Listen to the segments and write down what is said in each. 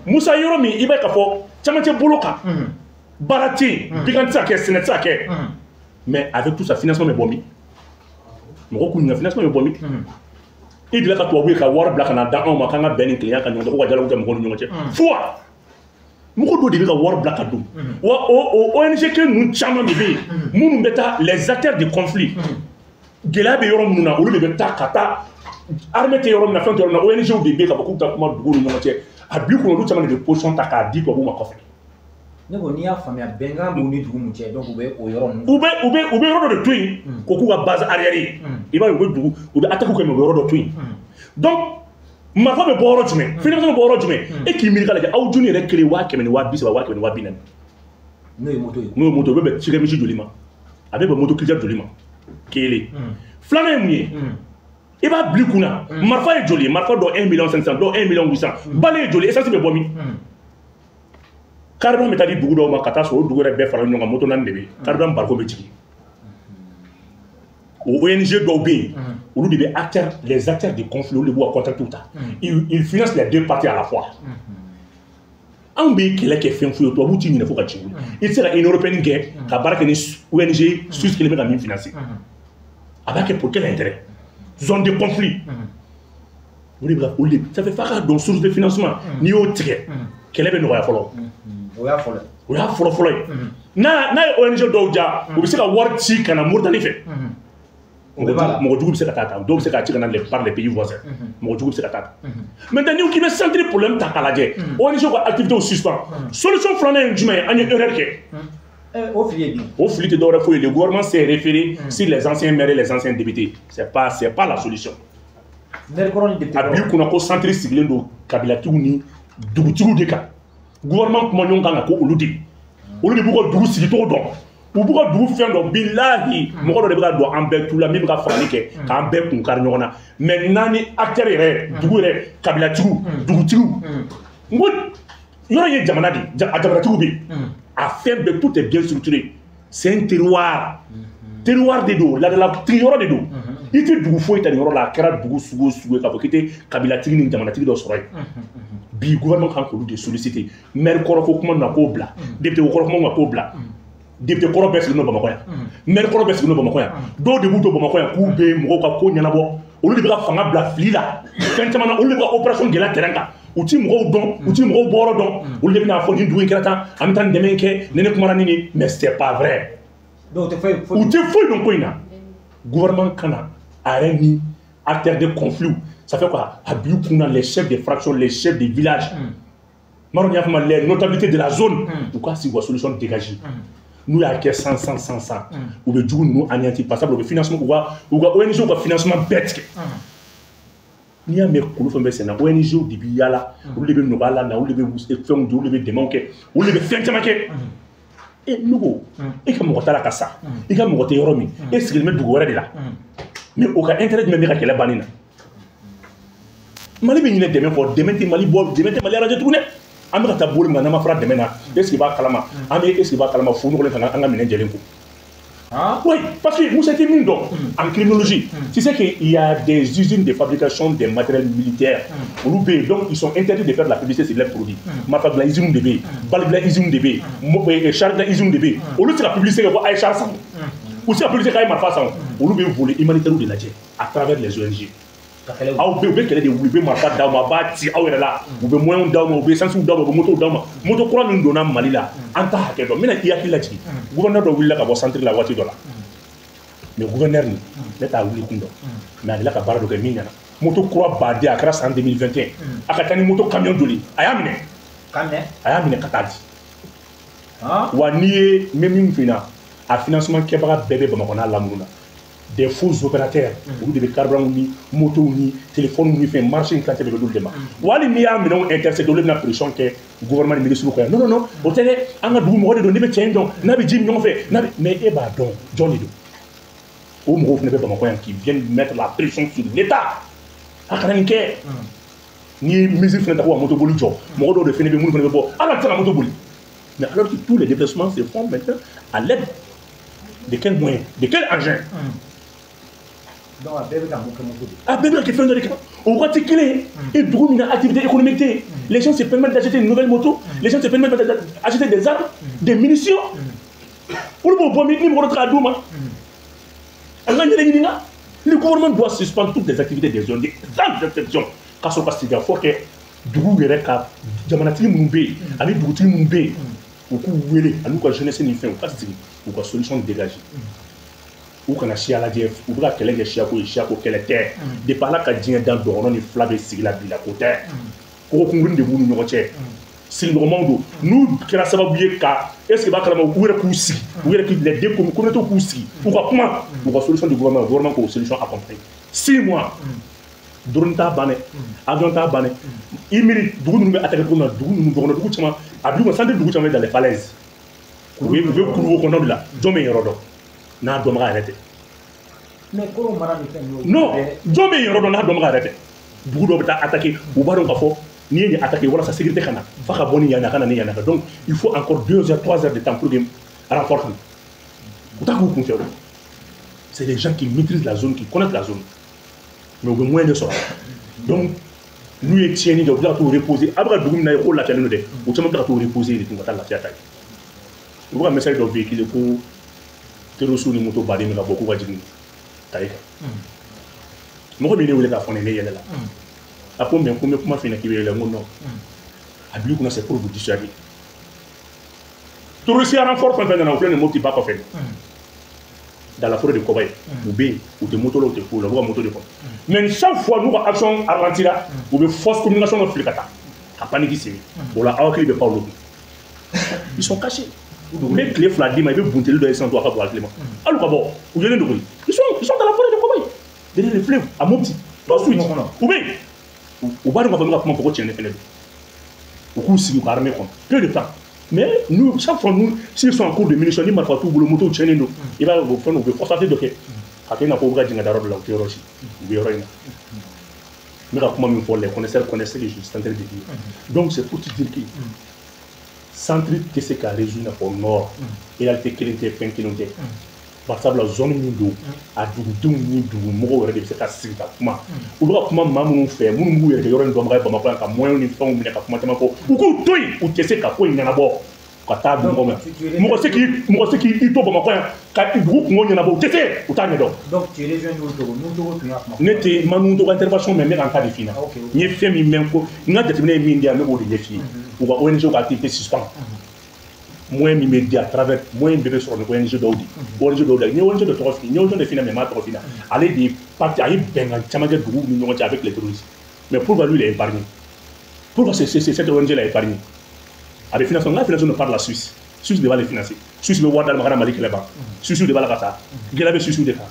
Moussa Yoromi, il va faire Tchamante Boloka, Barati, Bigantake, Sénétake. Mais avec tout ça, financement est bon. Le financement est bon. Il dit que tu as vu que War Black dans un makanga ben client quand on doit dialoguer avec nous. Fois. Beaucoup de War Black à tout. ONG que nous chamons de nous les acteurs du conflit. Gela be Yorom Nuna, ou le Beta Kata, armée Yorom na fin de ONG ou bébé, beaucoup de documents de Gourou Montier. A bu qu'on nous chamons de potions taka dit pour vous ma coffre. Ni a famille à Benga Mouni du Moutier, donc vous au Yorom. Oube de Twin, Koku à base arrière. Il va ou attaquer comme Yoro de Twin. Donc, ma femme est bon rojme, finalement bon rojme, et qui m'a dit, ah, Juni est créé wa kemen wa bis wa kemen wa binan. Nous moto bébé, si Michi Jolima, avec le moto client Jolima, Kéli. Flamme mouillé. Il va blikuna. Marfa est joli, Marfa doit 1 500 000, doit 1 800 000. Balé est joli, et ça c'est le bon mi. Cardan m'a dit beaucoup d'hommes à Katasso, d'où est bien faire une moto nan bébé. Cardan barco métier. ONG d'Obé, où les acteurs du conflit, les bois contre tout ça. Ils financent les deux parties à la fois. Un pays qui est fait un fouille, toi, vous t'y faut que tu veux. Il sera une européenne guerre, qui a barqué une ONG suisse qui les met à financer. Avec pour quel intérêt? Zone de conflit. Ça fait faire dans source de financement. Ni au tigre. Quel est le royaume follow? Oui, à follow. Na ONG d'Oja, vous savez, avoir tic quand on a mortali fait. Mon c'est katata, donc c'est qu'à par les pays voisins. Mon c'est katata. Maintenant, qui veut centrer le problème, t'as qu'à la dire. ONG a activité au suspens. Solution flanée, du mai, en erreur. Au fil de l'heure, le gouvernement s'est référé sur les anciens maires et les anciens députés. C'est pas la solution. Abus qu'on a concentré sur les Kabila Touni, Dougou de cas. Gouvernement comment on a ko oludi. Oludi beaucoup Dougou si tout donc. Ou beaucoup Dougou fait donc billahi. Moi on devrait doit en bec tout la même ka fanike, ka en bec qu'on carnyona. Mais nani acteur est Dougou est Kabila Dougou. Moi il y a jamana di, a jamana Tougou afin de tout est bien structuré. C'est un terroir. Terroir de dos, là de la triora de dos. Il te Dougou faut être dans la cara Dougou sougo ka bokite Kabila Tigi ni jamana Tigi do soray. Bi gouvernement kan ko de solliciter maire koroko kuma na ko bla député koroko kuma na ko bla député koroko bes no bamako ya maire koroko bes no bamako ya do de buto bamako ya ku be mo ka ko nyana bo olu de ka fanga bla flila fentement olu de ka opération gela teranga uti mo don uti mo boro don olu de na fo ni duwe krata am tan de menke nene kuma nini mais c'est pas vrai donc te fait uti fo don ko ina gouvernement kana areni acteur de conflit. Ça fait quoi? Abiou Kouna, les chefs des fractions, les chefs des villages. Les notabilités de la zone. Pourquoi si vous avez une solution dégagée? Nous, il y a 100. Ou le jour nous anéantis passable, le financement, ou ONG, ou le financement bête. Il y a mes colons, c'est un ONG, ou des biala, ou les nobala, ou les femmes, ou les démanqués, ou les fentemake. Et nous, et comme on a ça, et comme on a Yoromi, et ce qu'il met du gouvernement là. Mais aucun intérêt de me dire qu'elle est banine. Mali bɛ ɲinɛ dɛmɛ kɔ dɛmɛ tɛ Mali bɔ dɛmɛ tɛ Mali arrangé tuguni an bɛ ka taa boli min na n'an ma fara dɛmɛ na est-ce qu'il b'a kalama an bɛ est-ce qu'il b'a kalama fo nɔgɔlen ka an ka minɛn jɛlen ko oui parce que Moussa tɛ min dɔn en criminologie tu sais qu'il y a des usines de fabrication des matériels militaires olu bɛ yen donc ils sont interdits de faire la publicité sur leurs produits marifa dilan usine de bɛ yen bali dilan usine de bɛ yen char dilan usine de bɛ yen olu tɛ se ka publicité kɛ ko a ye char san u tɛ se ka publicité k'a ye marifa san olu bɛ volet humanitaire de lajɛ à travers les ONG. Aw bɛ kɛlɛ de wuli bɛ marifa d'aw ma a b'a ci aw yɛrɛ la u bɛ moyens d'aw ma u bɛ essence d'aw ma u bɛ moto d'aw ma moto kura min donna Mali la an ta hakɛ dɔn n bɛna i hakili lajigin gouverneur dɔ wulila ka bɔ centre la waati dɔ la mais gouverneur nin ne t'a wuli kun dɔn mais a delila ka baara dɔ kɛ min ɲɛna moto kura baden a kɛra san 2021 a ka ca ni moto camion joli a y'a minɛ a y'a minɛ ka taa di wa n'i ye n bɛ min f'i ɲɛna a financement kɛbaga bɛɛ bɛ Bamakɔ n'a lamuru la. Des faux opérateurs, ou des carburants, motos, téléphones, marché, quand il y a des gens. Ou alors, il y a un intercédé de la pression que le gouvernement ministre. Non, au télé, on a dit que nous avons donc, nous avons dit mais eh bien, donc, Johnny Do. Au moins, vous n'avez pas qui viennent mettre la pression sur l'État. À Karanké, ni mesure de la moto boli job, mon de finir de mourir pour alors la moto boli. Mais alors que tous les déplacements se font maintenant à l'aide de quel moyen, de quel engin? Donc, à bébé qui fait un Au recycler et d'où une activité économique. Les gens se permettent d'acheter une nouvelle moto, les gens se permettent d'acheter des armes, des munitions. Pour le bon numéro de tradouma. Le gouvernement doit suspendre toutes les activités des zones, sans exception. Car ce qu'il faut que Dougou Yereka, Jamanati Mumbe, Ali Dougouti Mumbe, ou Kouwele, à nous, jeunesse n'y fait pas ou quoi solution dégagée. Ou qu'on a chia la diève, ou qu'on a qu'elle est chiaco et chiaco qu'elle était. De par là, qu'elle dit dans le don, on est flavé, c'est la ville à côté. Pour qu'on de vous nous retient. C'est le moment nous, qui a sababu ka, est-ce que va calmer ou est coussi, ou est les deux comme tout coussi, pourquoi comment, pour la solution du gouvernement pour solution accompagnée. 6 mois, Dronta Bane, Adonta Bane, il mérite d'où nous attaquer pour nous, d'où nous devons nous chemin, à nous centre de nous dans les falaises. Vous pouvez courir au condom là, Jomé Rodo, n'a d'omra arrêté. Mais comment non, Jomé Rodo n'a d'omra arrêté. D'où nous attaquer, ou baron Kafo. Ni attaquer voilà sa sécurité kana faka boni yana kana ni yana donc il faut encore 2 heures 3 heures de temps pour renforcer. C'est les gens qui maîtrisent la zone, qui connaissent la zone, mais au moins de ça. Donc nous étions ni de tout reposer après dugum na ko la tane de au tellement tout reposer de tout la tiata vous voyez message de véhicule pour terosu ni moto badi na beaucoup wajini taika mo ko bi ne wele ka fone ne yele la. Après, mais comment finir qui est le monde non. Abus qu'on a c'est pour vous dissuader. Tout réussi à renforcer un peu dans la plaine de mots qui pas fait. Dans la forêt de Kobaye, ou B, ou de moto, ou de poule, ou de moto de poule. Mais chaque fois nous action à ralentir, ou de fausse communication de flicata. À paniquer c'est. Pour la avoir de Paulo. Ils sont cachés. Les clés fladis, mais ils veulent bunter le descendre pour avoir Clément. Alors d'abord, où viennent de ils sont dans la forêt de Kobaye. Derrière les fleuves, à mon petit. Ensuite, ou B. Au bas de ma famille, pourquoi tu es né? Au coup, si nous armés comme peu de temps. Mais nous, chaque fois, nous, s'ils sont en cours de munitions, ils marquent tout, le moto, tu es né. Il va vous faire nous constater que Athènes n'a pas ouvert d'un d'arrêt de la théologie. Mais comment il faut les connaisseurs connaissaient les justes en train de dire. Donc, c'est pour te dire que centre que c'est qu'à résoudre au nord, il a été qualité, peine qui nous dit. Par exemple, la zone où à Doudou, Mouro, et c'est à Sita. Ou là, comment maman fait, mon et Yoran Domra, à moins une femme, ou toi, ou tu sais qu'à quoi il y en a bord. Moi, c'est qui il tombe ma point, car il groupe mon y en a beau, tu sais, ou t'as donc tu es nous, n'était Manou intervention, mais en cas de finale. N'y fait même quoi, n'a déterminé Mindia, mais au défi, ou à ONG activité suspend. Moi, immédiat à travers moi, bébé sur le ONG d'Audi. ONG d'Audi, ni ONG de Trophie, ni ONG de Fina, mais ma Trophie. Allez, des parties à Bengal, Tamaga Dougou, nous avons avec les touristes. Mais pourquoi lui, il est épargné? Pourquoi cette ONG l'a épargné? Avec financement, la financement par la Suisse. Suisse devait les financer. Suisse veut voir dans le Mahara Malik là-bas. Suisse devait la Kata. Il avait Suisse des cas.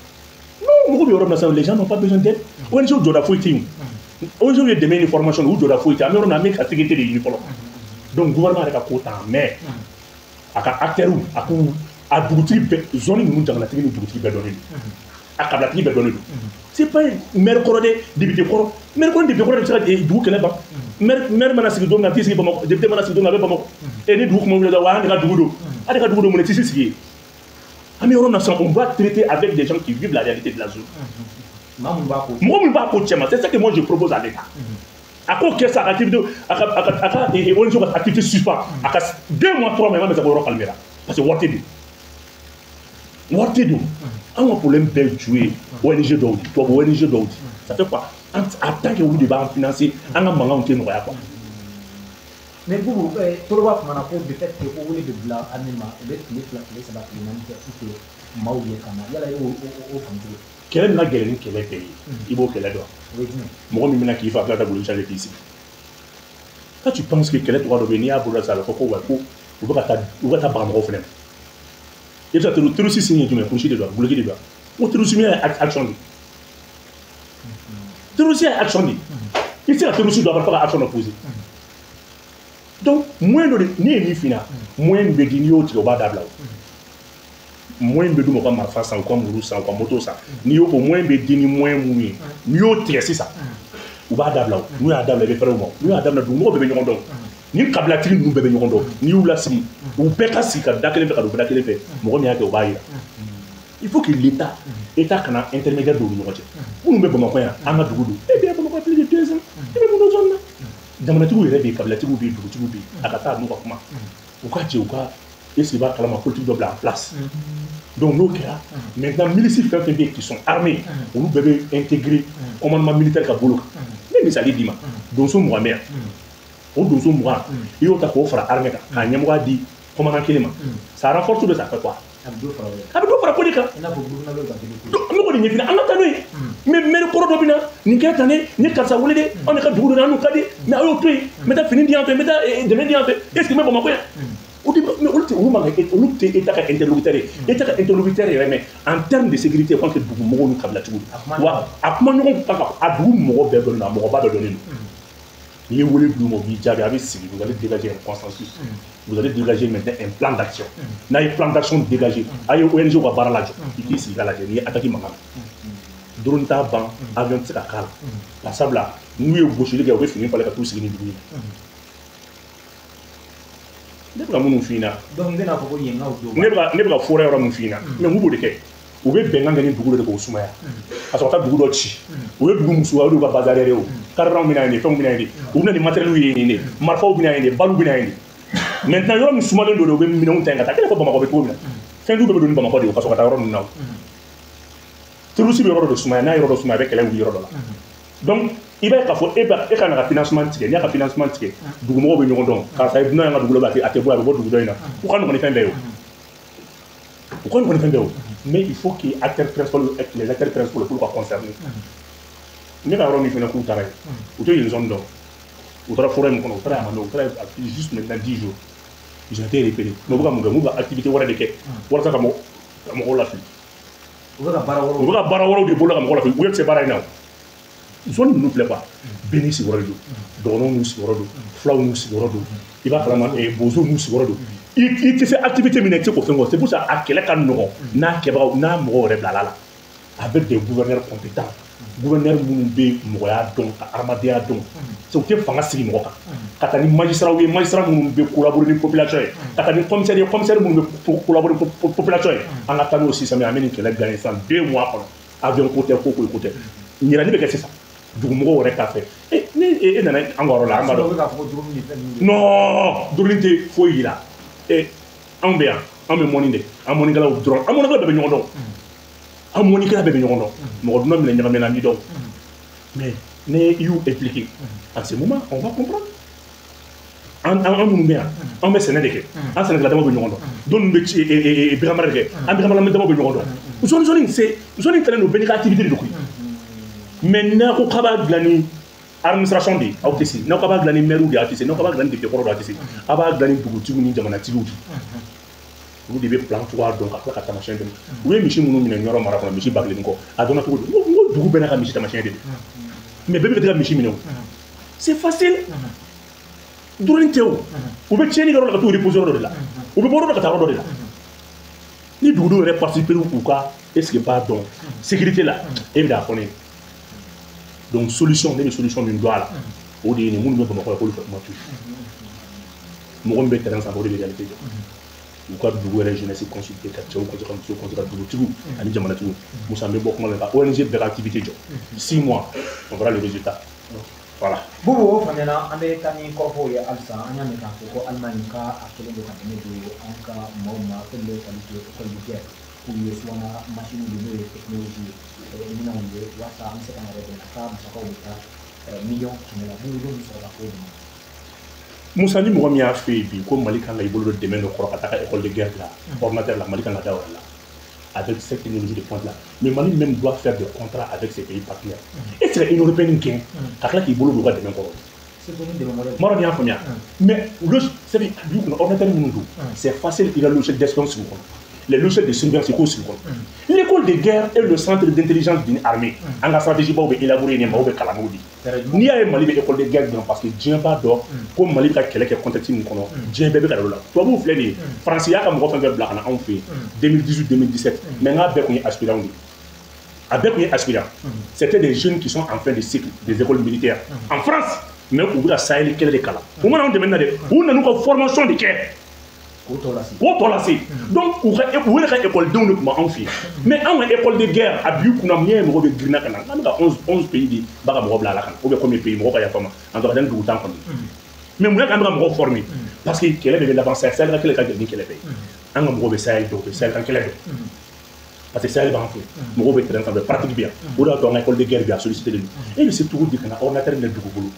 Non, les gens n'ont pas besoin d'aide. ONG doit fouiller. ONG doit demander une formation où doit fouiller. Mais on a mis la sécurité des uniformes. Donc, le gouvernement a quota, mais. Aka acteur a Dougouti zone nous dans la technique Dougouti bedonné a kablatini bedonné c'est pas maire corodé député coro maire corodé député coro c'est des Dougou kele ba maire manasiki do na tisi ba mako député manasiki do na ba mako et ni Dougou mo le wa ni ka Dougou a ka Dougou mo le tisi siki ami on va traiter avec des gens qui vivent la réalité de la zone moi c'est ça que moi je propose à l'État. À quoi que ça activité et on joue activité suspend à 2 mois 3 mois mais ça va calmer parce que what to do un problème bel jouer ONG d'Audi toi ONG d'Audi ça fait quoi en tant que vous débat financier en manga on tient quoi mais vous pour voir comment on peut peut-être que vous voulez de blanc anima avec les ça va l'humanité qui maouye kana yala au contrôle quel est la guerre qui est payé il faut qu'elle doit moi même qui va faire la boule changer ici quand tu penses que quel est droit de venir à boule ça le faut ou va ta bande reflet et ça te aussi signer du mais pour chier de doigts bloquer des doigts ou te aussi action te aussi action ici la te aussi doit avoir action opposée donc moins de ni final moins de dinio tu va d'abla moins de nous comme marfa sans comme roue sans comme moto ça ni au moins de dini moins mouillé mieux c'est ça ou va d'abla nous a d'abla les frères nous a d'abla du mo bébé nyondo ni kablatini nous bébé nyondo ni ou la si ou peka si ka dakele ka do dakele fait mo mi ake o baïra il faut que l'état kana intermédiaire de nous pour nous mettre en Bamako en Dougou et bien Bamako plus de jamanatigiw yɛrɛ bɛ yen kabilatigiw bɛ yen dugutigiw bɛ yen a ka taa n'u ka kuma u ka jɛ u ka est-ce qu'il b'a kalama politique dɔ bila en place donc n'o kɛra maintenant milices fɛn fɛn bɛ yen qui sont armés olu bɛɛ bɛ intégrer commandement militaire ka bolo kan ne ye misali d'i ma donso 20 bɛ yan o donso 20 i y'o ta k'o fara armée kan k'a ɲɛmɔgɔya di commandant kelen ma ça renforce ou bien ça fait quoi a bɛ dɔ fara ko de kan ne kɔni ɲɛfina an ka taa n'o ye mais maire kɔrɔ dɔ bɛ na nin kɛra tan de n ye karisa wele de anw de ka dugu de an n'u ka di mais a y'o to yen n bɛ taa fini di yan fɛ n bɛ taa dɛmɛ di yan fɛ est-ce que n bɛ Bamakɔ yan olu tɛ État ka interlocuteur ye État ka interlocuteur yɛrɛ mais en termes de sécurité contre dugumɔgɔw ni kabilatigiw wa a kuma ɲɔgɔn kan a dugu mɔgɔ bɛɛ dɔnnen don a mɔgɔba bɛɛ dɔnnen don n'i ye wele d'u ma u b'i jaabi a bɛ sigi vous allez dégager un consensus vous allez dégager maintenant un plan d'action n'a ye plan d'action dégagé a ye ONG ka baara lajɔ i k'i sigi ka lajɛ n'i ye attaque mankan na drone t'a ban avion tɛ se ka k'a la ka sabula n'u ye gosili kɛ u bɛ fini falen ka t'u sigi ni dugu ye ne bɛ ka minnu f'i ɲɛna donc bɛna fɔ ko yen ka don ne bɛ ka fɔra yɔrɔ min f'i ɲɛna mais mun b'o de kɛ u bɛ bɛnkan kɛ ni dugu de k'o sumaya ka sɔrɔ ka taa dugu dɔ ci u ye dugu muso olu ka bazar yɛrɛ o karidanw bɛ na yen de fɛnw bɛ na yen de u bɛ na ni matériel ye yen de marifaw bɛ na yen de baluw bɛ na yen de maintenant yɔrɔ min sumalen don de u bɛ minɛnw ta yen ka taa kɛlɛ fɔ Bamakɔ bɛ cogo min na fɛn jugu bɛɛ bɛ don ni Bamakɔ de ye ka sɔrɔ ka taa yɔrɔ ninnu na o terroriste bɛ yɔrɔ dɔ sumaya n'a ye yɔrɔ dɔ sumaya a bɛ kɛlɛ wuli yɔrɔ dɔ la donc i b'a ye k'a fɔ e ka na ka financement tigɛ n'i y'a ka financement tigɛ dugumɔgɔw bɛ ɲɔgɔn dɔn karisa ye dunan y'an ka dugu la a tɛ bɔ a bɛ bɔ dugu dɔ in na u ka nɔgɔn ni fɛn bɛɛ ye o u ka nɔgɔn ni fɛn bɛɛ ye o mais il faut que les acteurs principaux pour concerner ne ka yɔrɔ min fɛnɛ k'u taara yen u tɛ yen zone dɔn u taara forêt min kɔnɔ u taara Yamano u taara juste maintenant 10 jours ils ont été repérés mais u bɛ ka mun kɛ u bɛ activité wɛrɛ de kɛ walasa ka mɔgɔw lafili u bɛ ka baara wɛrɛw de bolo ka mɔgɔw lafili u ye se baara in na o zone ninnu filɛ quoi bɛɛ n'i sigiyɔrɔ de don dɔgɔnɔw n'u sigiyɔrɔ don fulaw n'u sigiyɔrɔ don i b'a kalama bozow n'u sigiyɔrɔ don i tɛ se activité min na i tɛ se k'o fɛn kɔ c'est pour ça a kɛlɛ ka nɔgɔn n'a kɛbagaw n'a mɔgɔw yɛrɛ bila la avec des gouverneurs compétents gouverneurs minnu bɛ mɔgɔya dɔn ka adamadenya dɔn u tɛ fanga sigi mɔgɔ kan ka taa ni magistrats ye magistrat minnu bɛ collaborer ni population ye ka taa ni commissaire ye commissaire minnu bɛ collaborer ni population ye an ka taa n'o sisan an bɛ nin kɛlɛ gagner san 2 mois kɔnɔ avion ko tɛ ko ko tɛ ɲinani bɛ kɛ sisan dugumɔgɔw yɛrɛ k'a fɛ ni e nana an ka yɔrɔ la an b'a dɔn non duruni tɛ foyi yira anw bɛ yan an bɛ mɔni de an mɔnikɛlaw dɔrɔn an mɔnikɛlaw bɛɛ bɛ ɲɔgɔn dɔn an mɔnikɛla bɛɛ bɛ ɲɔgɔn dɔn mɔgɔ dunan minɛ ɲagamɛ na ni dɔn mais ne y'u impliqué à ce moment on va comprendre an minnu bɛ yan an bɛ sɛnɛ de kɛ an sɛnɛkɛla dama bɛ ɲɔgɔn dɔn dɔw ninnu bɛ biramara de kɛ an biramara dama bɛ ɲɔgɔn dɔn zone kɛlen don bɛɛ n'i ka activité de koyi mais n'a ko k'a b'a dilan ni administration de ye aw tɛ se n'aw k'a b'a dilan ni maire de ye aw tɛ se n'aw k'a b'a dilan ni député kɔrɔ de aw tɛ se a b'a dilan ni dugutigiw ni jamanatigiw de olu de bɛ plan cogoya dɔn ka tila ka taamasiyɛn dɛmɛ u ye misi minnu minɛ ɲɔrɔ mara kɔnɔ misi ba kelen kɔ a dɔnna cogo di n ko dugu bɛɛ n'a ka misi taamasiyɛn de don mais bɛɛ bɛ ka misi minɛ o c'est facile dɔrɔn tɛ o u bɛ tiɲɛni yɔrɔ la ka t'u reposer yɔrɔ dɔ de la u bɛ bɔ yɔrɔ la ka taa yɔrɔ dɔ de la ni dugudenw yɛrɛ participer u ka est-ce que b'a dɔn sécurité la e bɛ n'a fɔ ne ye donc solution ne bɛ solution min don a la o de ye nin minnu bɛ Bamakɔ yan k'olu fɛ kuma to mɔgɔ min bɛ terrain sanfɛ o de bɛ réalité jɔ u ka dugu yɛrɛ jeunesse consulter ka cɛw contre ka musow contre ka dugutigiw ani jamanatigiw Musa n bɛ bɔ kuma la ka ONG bɛɛ ka activité jɔ 6 mois on verra le résultat voilà. Bubu o fana an bɛ taa ni kɔrɔfɔw ye halisa an y'a mɛn k'a fɔ ko Allemagne ka a kɛlen don ka dɛmɛ don an ka maaw ma fɛn dɔ qualité école de guerre k'u ye subahana machine de n'o ye technologie ye minɛnw ye walasa an bɛ se ka yɛrɛ dɛmɛ ka musakaw bɛ taa miliyɔn 100 la minnu bɛ sɔrɔ ka k'o dɛmɛ. Musa ni mɔgɔ min y'a fɛ yen bi ko Mali kan ka i bolo don dɛmɛ dɔ kɔrɔ ka taa ka école de guerre la ordinateur la Mali kan ka da o la avec cette technologie de pointe là mais Mali même doit faire des contrats avec ses pays partenaires et c'est une européenne gɛn ka tila k'i bolo don u ka dɛmɛ kɔrɔ Maro y'a faamuya mais c'est du coup ordinateur minnu don c'est facile il a logiciel d'espion sigi kɔnɔ les logiciels de surveillance ko sigi kɔnɔ l'école de guerre est le centre d'intelligence d'une armée an ka stratégie baw bɛ élaborer nin maaw bɛ kalan n'o de n'i y'a ye Mali bɛ école de guerre dɔn parce que diɲɛ b'a dɔn ko Mali bɛ ka kɛlɛ kɛ contexte min kɔnɔ diɲɛ bɛɛ bɛ ka yɔrɔ la tubabuw filɛ nin ye Faransi y'a ka mɔgɔ fɛn fɛn bila ka na anw fɛ yen 2018 2017 mais n k'a bɛɛ tun ye aspirants de a bɛɛ tun ye aspirants c'était des jeunes qui sont en fin de cycle des écoles militaires en France mais u bɛ ka Sahel kɛlɛ de kalan u mana anw dɛmɛ na dɛ u nana u ka formation de kɛ donc u ka écoledenw de tun b'anw fɛ yen mais anw ka école de guerre a bi kunna n'i ye mɔgɔ bɛ girinna ka na an bɛ ka 11 pays de b'a ka mɔgɔ bila ala ka na ou bien combien pays mɔgɔ ka yafa ma en tout cas dugu tan kɔnɔ mais mun y'an bɛ ka mɔgɔ former parce que kɛlɛ de bɛ laban Sahel ka kɛlɛ ka gɛlɛn ni kɛlɛ bɛɛ ye an ka mɔgɔw bɛ Sahel dɔn u bɛ Sahel kan kɛlɛ dɔn parce que Sahel b'an fɛ mɔgɔw bɛ terrain sanfɛ pratique bɛ yan o de y'a to an ka école de guerre bɛ yan sollicité de don e bɛ se cogo di ka na ordinateur minɛ dugu bolo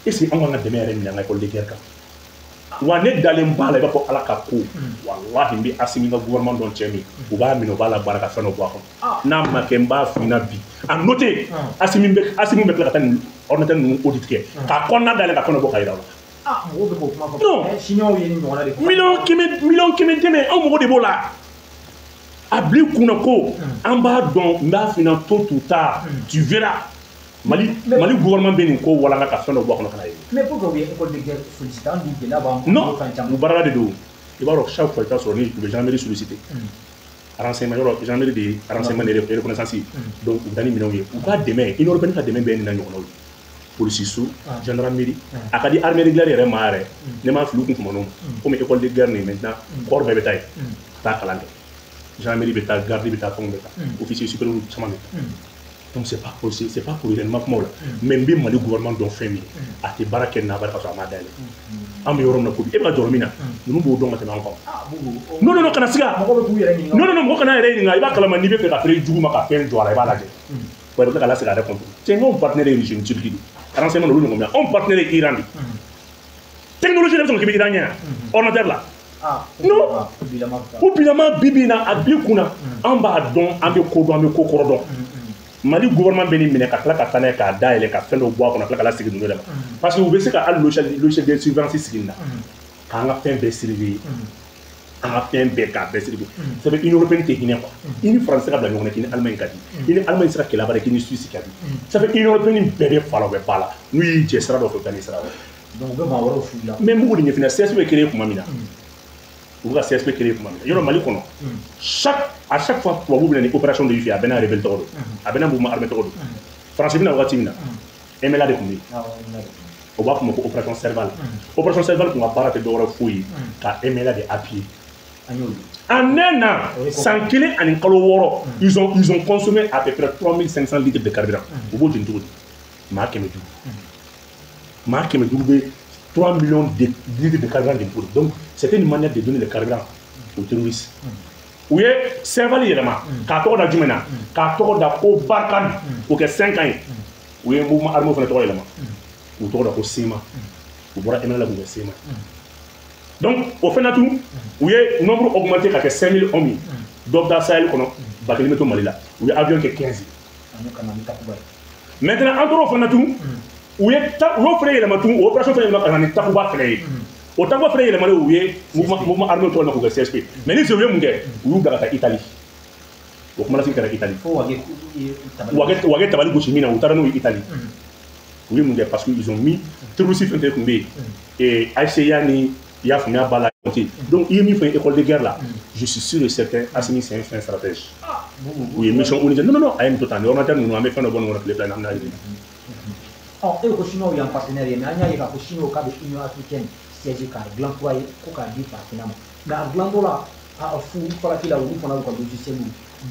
est ce que an ka dɛmɛ yɛrɛ minɛ an ka école de guerre kan wa ne dalen b'a la i b'a fɔ ala ka ko wallahi n bɛ Asimi ka gouvernement dɔn cɛ min u b'a minɛ u b'a la baara ka fɛn dɔ bɔ a kɔnɔ n'a ma kɛ n b'a fina bi a noté Asimi bɛ tila ka taa nin ordinateur ninnu audit kɛ k'a kɔnɔna dayɛlɛ ka fɛn dɔ bɔ ka yira u la miliyɔn kɛmɛ dɛmɛ anw mɔgɔ de b'o la a bila i kunna ko an b'a dɔn n b'a fina tôt ou tard tu verras Mali gouvernement bɛ nin ko walanga ka fɛn dɔ bɔ a kɔnɔ ka na ye mais pourquoi u ye école de guerre sollicité an dun gɛlɛya b'an non u baarala de don i b'a dɔn chaque fois i t'a sɔrɔ ni u bɛ gendarmerie sollicité renseignement yɔrɔ gendarmerie de ye renseignement de reconnaissance ye donc u bɛ taa ni minɛnw ye u ka dɛmɛ Union européenne ka dɛmɛ bɛɛ nin na ɲɔgɔnnaw ye polisi so gendarmerie a ka di armée régulière yɛrɛ ma yɛrɛ ne m'a fili u kun tuma comme école de guerre nin maintenant corps bɛɛ bɛ taa yen ka taa kalan kɛ gendarmerie bɛ taa garde bɛ taa fɛnw bɛ taa officier supérieur caman bɛ taa donc c'est pas pour événement kuma la mais n bɛ Mali gouvernement dɔn fɛn min ye a tɛ baara kɛ n'a baara ka sɔrɔ a ma dayɛlɛ an bɛ yɔrɔ min na ko bi e bɛ ka jɔrɔ min na ninnu b'o dɔn ka tɛmɛ an kan non kana siga non mɔgɔ kana yɛrɛ ɲininka i b'a kalama n'i bɛ fɛ ka feere jugu ma ka fɛn jɔ a la i b'a lajɛ wa i bɛ tila ka lasegin a yɛrɛ kɔnɔ tiɲɛ anw partenaire ye Russie ni Turquie de renseignement olu ɲɔgɔn anw partenaire ye Iran de technologie de bɛ sɔn k'i bɛ Iran ɲɛ yan ordinateur la non ko bilama bi bi na a bi kunna an b'a dɔn an bɛ ko dɔn an bɛ ko kɔrɔ dɔn Mali gouvernement bɛ nin minɛ ka tila ka taa n'a ye k'a dayɛlɛ ka fɛn dɔ bɔ a kɔnɔ ka tila ka lasegin ninnu de ma parce que u bɛ se ka hali logiciel de surveillance sigi nin na k'an ka fɛn bɛɛ surveiller an ka fɛn bɛɛ k'a bɛɛ surveiller ça fait Union européenne tɛ hinɛ quoi i ni France ka bila ɲɔgɔn na k'i ni Allemagne ka di i ni Allemagne sera kɛlɛ bara k'i ni Suisse ka di ça fait Union européenne bɛɛ bɛ fa la u bɛ ba la n'u y'i jɛ sira dɔ fɛ u bɛ taa ni sira wɛrɛ donc u bɛ maa wɛrɛw fili la mais n b'o de ɲɛf'i ɲɛna CSP bɛ créé tuma min na u bɛ ka CSP créé tuma min na yɔrɔ Mali kɔnɔ à chaque fois tubabu bɛ na ni opération de fɛ a bɛ n'a rebelle tɔgɔ don a bɛ n'a mouvement armé tɔgɔ don France bɛ na wagati min na MLA de tun bɛ yen o b'a fɔ ma ko opération Serval opération Serval tun ka baara tɛ dɔwɛrɛ foyi ye ka MLA de appuyer en un an san kelen ani kalo wɔɔrɔ ils ont consommé à peu près 3500 litres de carburant u b'o jeni cogo di maa 500 bɛ 3 millions de litres de carburant de poudre donc c'était une manière de donner le carburant aux terroristes u ye Serval yɛlɛma k'a tɔgɔ da jumɛn na k'a tɔgɔ da ko Barkhane o kɛ 5 ans ye u ye mouvement armé fana tɔgɔ yɛlɛma u tɔgɔ da ko SEMA u bɔra MLA la k'u kɛ SEMA donc o fana tun u ye nombre augmenté ka kɛ 5000 hommes ye dɔ bɛ taa Sahel kɔnɔ ba kelen bɛ to Mali la u ye avion kɛ 15 maintenant an tora o fana tun u y'o fana yɛlɛma tun o opération fana yɛlɛma ka na ni Takuba fana ye o Takuba fana yɛlɛmalen u ye mouvement armé tɔgɔ la k'u kɛ CSP mais ni u ye mun kɛ u y'u bila ka taa Italie o kumalasigi kɛra Italie Wage tabali gosi min na u taara n'o ye Italie u ye mun kɛ parce que ils ont mis terroriste fɛn fɛn tun bɛ yen ACA ni i y'a faamuya b'a la donc i ye min fɔ école de guerre la je suis sûr et certain Assimi c'est un fin stratège u ye mission ONU non a ye nin to tan ni ordinateur ninnu an bɛ fɛn dɔ bɔ nin kɔnɔ tile fila in na an bɛna yir'i la e ko Chinois y'an partenaire ye mais an y'a ye k'a fɔ Chinois k'a bɛ Union africaine siège k'a dilan kura ye ko k'a di Burkina ma nka a dilan dɔ la a fu farati la olu fana y'u ka logiciel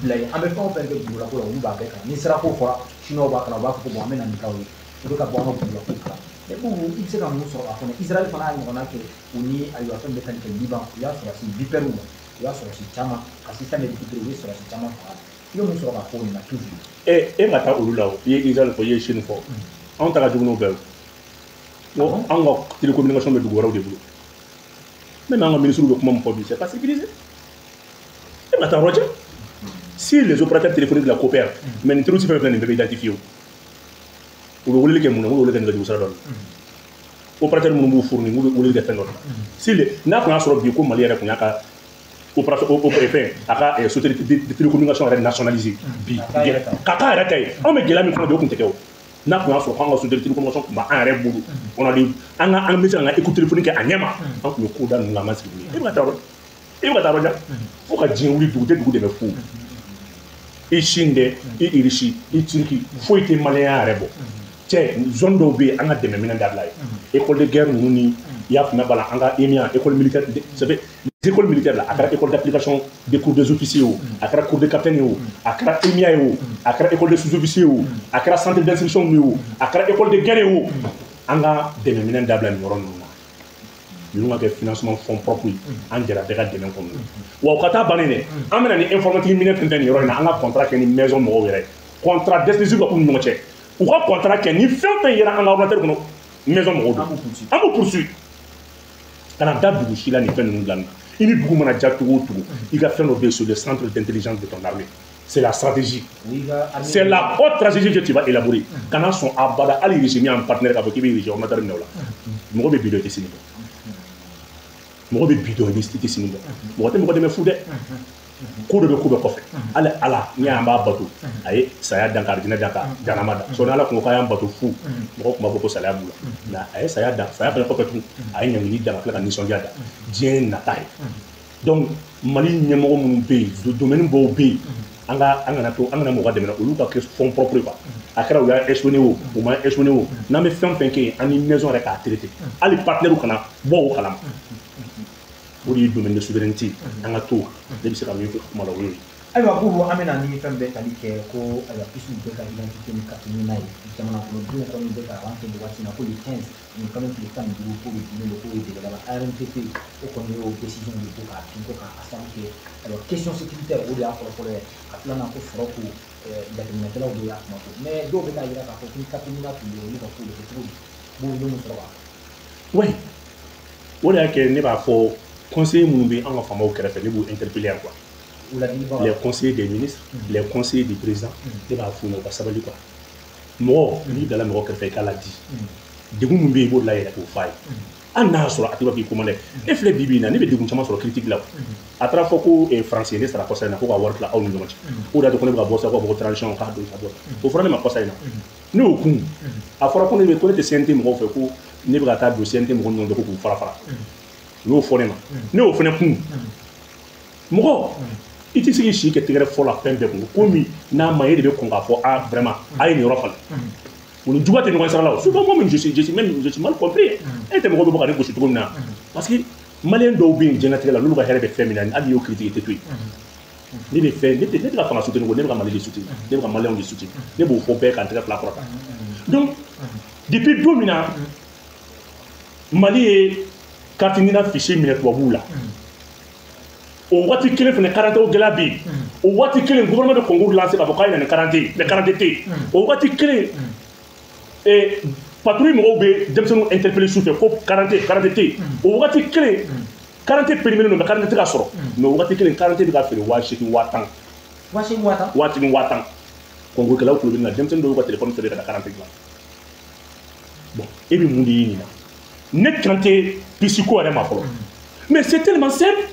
bila yen an bɛ fɛn o fɛn kɛ dugulako la olu b'a bɛɛ kan ni sera k'o fɔra Chinois b'a kalan u b'a fɔ ko bon an bɛ na nin k'aw ye u bɛ ka bɔ an ka dugulako kan mais bon i bɛ se ka mun sɔrɔ a kɔnɔ Israël fana y'a ɲɔgɔnna kɛ u ni ayiwa fɛn bɛ taa nin kɛ Liban u y'a sɔrɔsi Vipers ma u y'a sɔrɔsi caman ka système de Vipers u ye sɔrɔsi caman faga i bɛ mun sɔrɔ k'a fɔ nin na toujours e ma taa olu la o i ye Israël fɔ i ye Chine fɔ anw ta ka jugu n'o bɛɛ ye anw ka télécommunication bɛ dugu wɛrɛw de bolo même an ka ministres bɛ kuma min fɔ bi c'est pas sécurisé e ma taa yɔrɔ jan si les opérateurs téléphoniques la coopèrent mais nin terroriste fɛn fɛn nin bɛɛ bɛ identifié o bɛ weleli kɛ mun na u bɛ weleli kɛ nɛgɛjuru sira dɔ la opérateur minnu b'u fourni u bɛ weleli kɛ fɛn dɔ la si n'a tun y'a sɔrɔ bi ko Mali yɛrɛ tun y'a ka opération fɛn a ka société de télécommunication yɛrɛ nationalisé bi k'a k'a yɛrɛ ta ye anw bɛ gɛlɛya min fana bɛ o tun tɛ kɛ o n'a tun y'a sɔrɔ k'an ka société de télécommunication tun b'an yɛrɛ bolo on a dit an bɛ se ka écoute téléphonique kɛ a ɲɛ ma an tun bɛ ko da ninnu la an ma sigi n'u ye e bɛ ka taa yɔrɔ jan fo ka diɲɛ wuli dugu tɛ dugu dɛmɛ fo i Chine dɛ i Russie i Turquie foyi tɛ maliyɛnya yɛrɛ bɔ cɛ zone dɔw bɛ yen an ka dɛmɛ minɛn dabila ye école de guerre il y a école militaire c'est les écoles militaires là à école d'application des cours des officiers à cours de capitaine à EMIA à école de sous-officiers à centre d'instruction à école de guerre anga des minen dabla ñoron nous avons financement fonds propres en direct de demain comme nous ou kata banene amena ni informatique minen tenten yoro na anga contrat que ni maison mo wéré contrat décisif ko ñu ngocé ou contrat que ni fait yera anga ordinateur ko maison mo do amu poursuit kana dabu shila ni fen ñu lan ini bugu mana jattu tugu il va faire nos sur le centre d'intelligence de ton armée. C'est la stratégie. C'est la haute stratégie que tu vas élaborer. Quand on son abada, allez régimer en partenaire avec qui régimer en matériel là. Moi je vais bidon ici. Moi je vais bidon ici. Moi je vais me foutre. Coup de coffre. Allez ala, ni un bas bateau. Aïe, ça y a Dakar, dîner Dakar, Janamada. Son ala qu'on a un bateau fou. Moi je vais beaucoup salaire boula. Là, aïe, ça y a Dakar, ça y a pas de coffre tout. Aïe, n'y a ni dans la plaque en Nisondiada. Dien Nataï. Donc Mali n'y a pas mon pays, le domaine beau pays. Anga moga de mena olu ka fonds propres quoi akara ou ya échelonné ou ma échelonné ou na me femme penke ani maison rek a traiter ali partenaire kana bo o kalam odi domaine de souveraineté anga to de bi se ka mi ko mala wi aywa buru amena ni fembe tali ke ko aywa isu de ka identité ni ka ni nai jamana ko do ko ni de ka wante de wati na ko li 15 ni quand même le temps de ko ni le ko de la RNTP o ko ni o décision de ko ka asanke alors question sécuritaire o de akolo ko le atlan ko foro ko ya de metela o de ya ma ko mais do be ka ira ka ko ni ka ni na ko ni ko le ko bo do mo traba oui o de ke ne ba fo conseiller mun be an ka fama o kɛrɛfɛ ne b'u interpeller quoi les conseillers des ministres, les conseillers du président, ils vont faire nos sabali quoi. Moi, ni dans la mort que fait qu'elle a dit. De vous m'oubliez vous là il a tout fait. En a sur la table qui commande. Et fleur bibi na, ni be de vous chama sur critique là. À travers foko et français ne sera pas ça na ko avoir là au niveau. Ou da de connaître ba bossa ko ba transition ka do ka do. Au frère ma pas ça na. Nous ku. A fora ko ne be connaître CNT mo fait ko ne be ta dossier CNT mo non de ko fara fara. Nous fone ma. Nous fone ku. Mo il s'agit ici que tu as la peine de vous. Comme n'a maillé de qu'on va faire vraiment à une Europe. On ne doit pas nous faire là. Souvent moi je suis mal compris. Et tu me vois pas que je suis comme ça. Parce que malien doit bien générer la loi avec féminin. À lui critiquer tout. Ni les faits, ni les la formation de nous, ni les malais de soutien, ni les malais de soutien, ni les faux pères quand tu as la propre. Donc depuis 2 minutes, Mali est quand il a fiché minute pour vous là. Au wati kelen fene 40 au gelabi au wati kelen gouvernement de Congo lancé la bokaï na 40 les 40 t au wati kelen et patrouille mo be demsonu interpeller sous fait 40 t au wati kelen 40 périmètre no 40 t ka soro mais au wati kelen 40 ka fere watan Congo kala ko na demsonu do ko téléphone fere ka 40 la bon et bi mundi ni na net kanté psycho ara ma folo mais c'est tellement simple.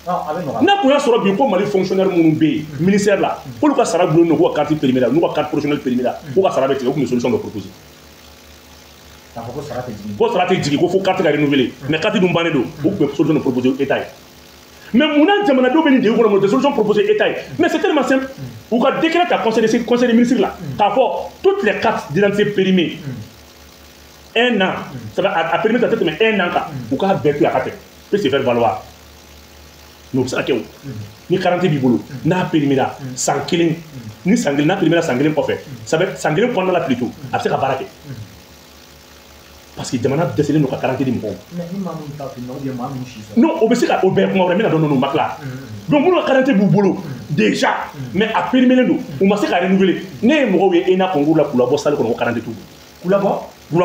N'a pas sur le comme les fonctionnaires monobé ministère là pour le cas ça va nous voir carte périmètre nous voir carte professionnelle périmètre pour que ça va être une solution de proposer ça faut stratégie il faut carte renouveler mais carte nous baner do pour que solution de proposer état mais mon jamana do beni de ko de solution proposée état mais c'est tellement simple ou ka décret à conseil des ministres là car faut toutes les cartes d'identité périmées 1 an ça va à périmètre peut-être mais 1 an ou ka vertu à carte peut se faire valoir. Nous ça que ni 40 bibolo na périmètre sans killing ni sangle na périmètre sangle ko fait ça veut sangle pendant la plutôt après ka barake parce que demande déceler nos 40 di mo non obesika obe ko vraiment dans nos makla donc nous 40 bibolo déjà mais à périmètre nous on m'a se ka renouveler né mo we ena Congo la pour la bossa ko 40 tout pour la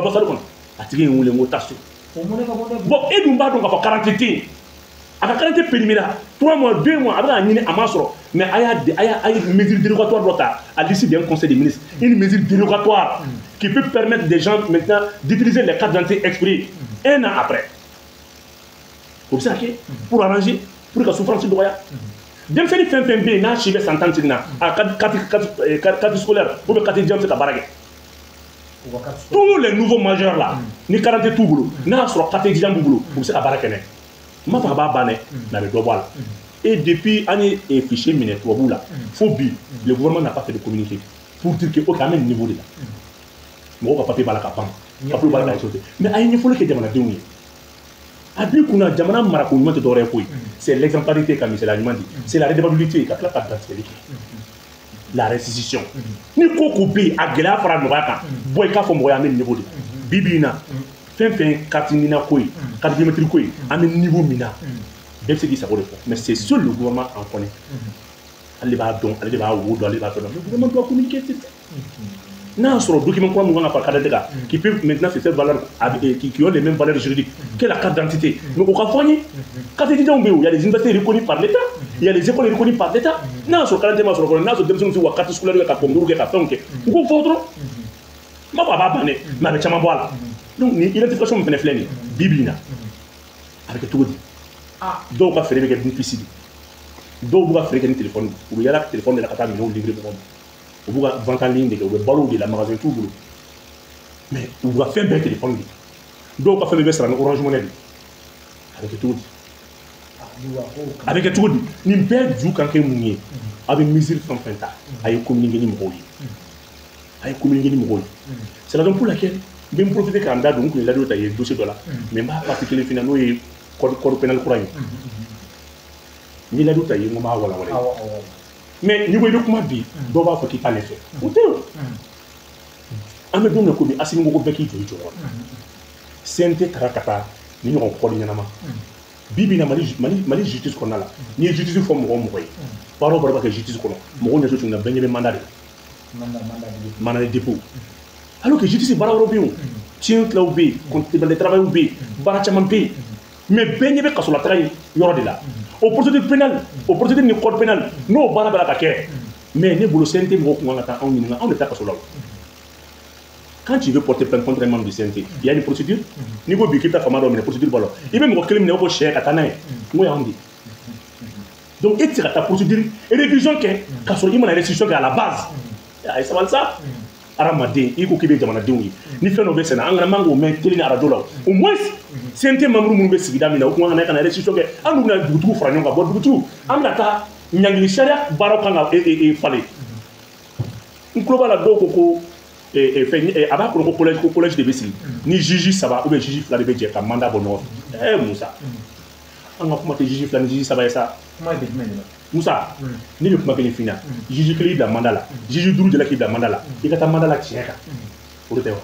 bossa ko atigi ngule ngo tasso bon et nous ba donc 40 t à 40 périmètres 3 mois 2 mois après un amasro mais il y a une mesure dérogatoire à l'issue d'un conseil des ministres une mesure dérogatoire qui peut permettre des gens maintenant d'utiliser les cartes d'identité expirées 1 an après pour arranger pour que la souffrance soit royale d'un fait fin bien n'a chivé s'entendre à 4 scolaires pour que 4 étudiants se barraguent tous les nouveaux majeurs là ni 40 tout boulot n'a sur 4 étudiants boulot pour se barraguer ma fa ba bané na be dobal et depuis année et fichier minute ou là phobie le gouvernement n'a pas fait de communiqué pour dire que au quand même niveau de là mo ko papier bala ka pam ka plus bala ka sauté mais ay ni folo ke jamana denw ye a bi kunna jamana mara ko ɲuman tɛ dɔwɛrɛ koyi c'est l'exemplarité ka misaliya ɲuman di c'est la redevabilité ka tila ka dantigɛli kɛ la restitution ni ko ko bɛ yen a gɛlɛya fara nɔgɔya kan bɔ i k'a fɔ mɔgɔ ye an bɛ niveau de bi bi in na fɛn fɛn carte mina ko ye carte biométrique ko ye an bɛ niveau min na bɛɛ bɛ se k'i sago de fɔ mais c'est seul le gouvernement en connaît ale de b'a dɔn ale de b'a wo dɔn ale de b'a fɛ dɔn mais gouvernement doit communiquer c'est ça n'a sɔrɔ document kura mun kan ka fara carte d'identité kan qui peut maintenant se faire valeur qui ont les mêmes valeurs juridiques que la carte d'identité mais o ka fɔ n ye carte d'identité bɛ yen il y a des universités reconnues par l'État il y a des écoles reconnues par l'État n'a sɔrɔ carte d'identité ma sɔrɔ kɔnɔ n'a sɔrɔ denmisɛnninw tɛ wa carte scolaire kɛ ka concours kɛ ka fɛnw kɛ u k'o fɔ dɔrɔn n b'a fɔ a b'a ban dɛ mais a bɛ caman bɔ a la donc ni identification min fɛnɛ filɛ nin ye bi bi in na a bɛ kɛ cogo di dɔw ka feere bɛ kɛ duplicité dɔw b'u ka feere kɛ ni téléphone u bɛ yala téléphone de la ka taa minɛnw livrer mɔgɔw ma u b'u ka vente en ligne de kɛ u bɛ balo de la magasin t'u bolo mais u ka fɛn bɛɛ téléphone de dɔw ka fɛn bɛɛ bɛ sara ni orange money de a bɛ kɛ cogo di a bɛ kɛ cogo di nin bɛɛ ju kan kɛ mun ye a bɛ mesure fɛn fɛn ta a ye communiquer ni mɔgɔw ye a ye communiquer ni mɔgɔw ye c'est la raison pour laquelle n bɛ n profiter k'an da don n kun ye ladon ta ye dossier dɔ la mais n b'a partie kelen fina n'o ye code pénal kura ye n ye ladon ta ye n ko n b'a walawala mais n'i ko i bɛ kuma bi dɔw b'a fɔ k'i t'ale fɛ o tɛ o an bɛ don min na komi Asimi ko ko bɛɛ k'i jɔ i jɔyɔrɔ la CNT taara ka taa ni ɲɔgɔn kɔdi ɲɛnama bi bi in na Mali justice kɔnɔna la n'i ye justice fɔ mɔgɔ o mɔgɔ ye baara o baara b'a kɛ justice kɔnɔ mɔgɔw ɲɛso tun na bɛɛ ɲɛ bɛ mandat de la mandat de dépôt alors que justice baara wɛrɛw bɛ yen o tiɲɛ tilaw bɛ yen comptabilité travail bɛ yen baara caman bɛ yen mais bɛɛ ɲɛ bɛ kasolataga yɔrɔ de la o procédure pénale o procédure ni code pénal n'o baara bɛ la ka kɛ mais ne bolo CNT mɔgɔw kun kan ka taa anw ɲininka anw de taa kaso la o quand tu veux porter plainte contre un membre du CNT il y a une procédure n'i ko bi k'i bɛ taa fama dɔ minɛ procédure b'a la i bɛ mɔgɔ kelen minɛ o ko sɛ ka taa n'a ye n ko y'anw de donc e tɛ se ka taa procédure révision kɛ k'a sɔrɔ i mana restitution kɛ à la base a ye sabali sa hadamaden i ko k'i bɛ jamanadenw ye ni fɛn dɔ bɛ senna an kana man k'o mɛn télé ni arajo la au moins CNT membre minnu bɛ sigida min na o kun kan ka na restitution kɛ an dun bɛna dugutigiw fara ɲɔgɔn kan bon dugutigiw an bɛna taa ɲangili sariya baaraw kan ka falen n tulo b'a la dɔw ko a b'a kɔnɔ ko collège de bɛ sigi ni juge 3 ou bien juge 2 de bɛ jɛ ka mandat bɔ ɲɔgɔn fɛ Musa an ka kuma tɛ juge 2 ni juge 3 ye sa Musa ne bɛ kuma kelen f'i ɲɛna juge 1 y'i bila mandat la juge 5 de la k'i bila mandat la i ka taa mandat la tiɲɛ kan o de tɛ wa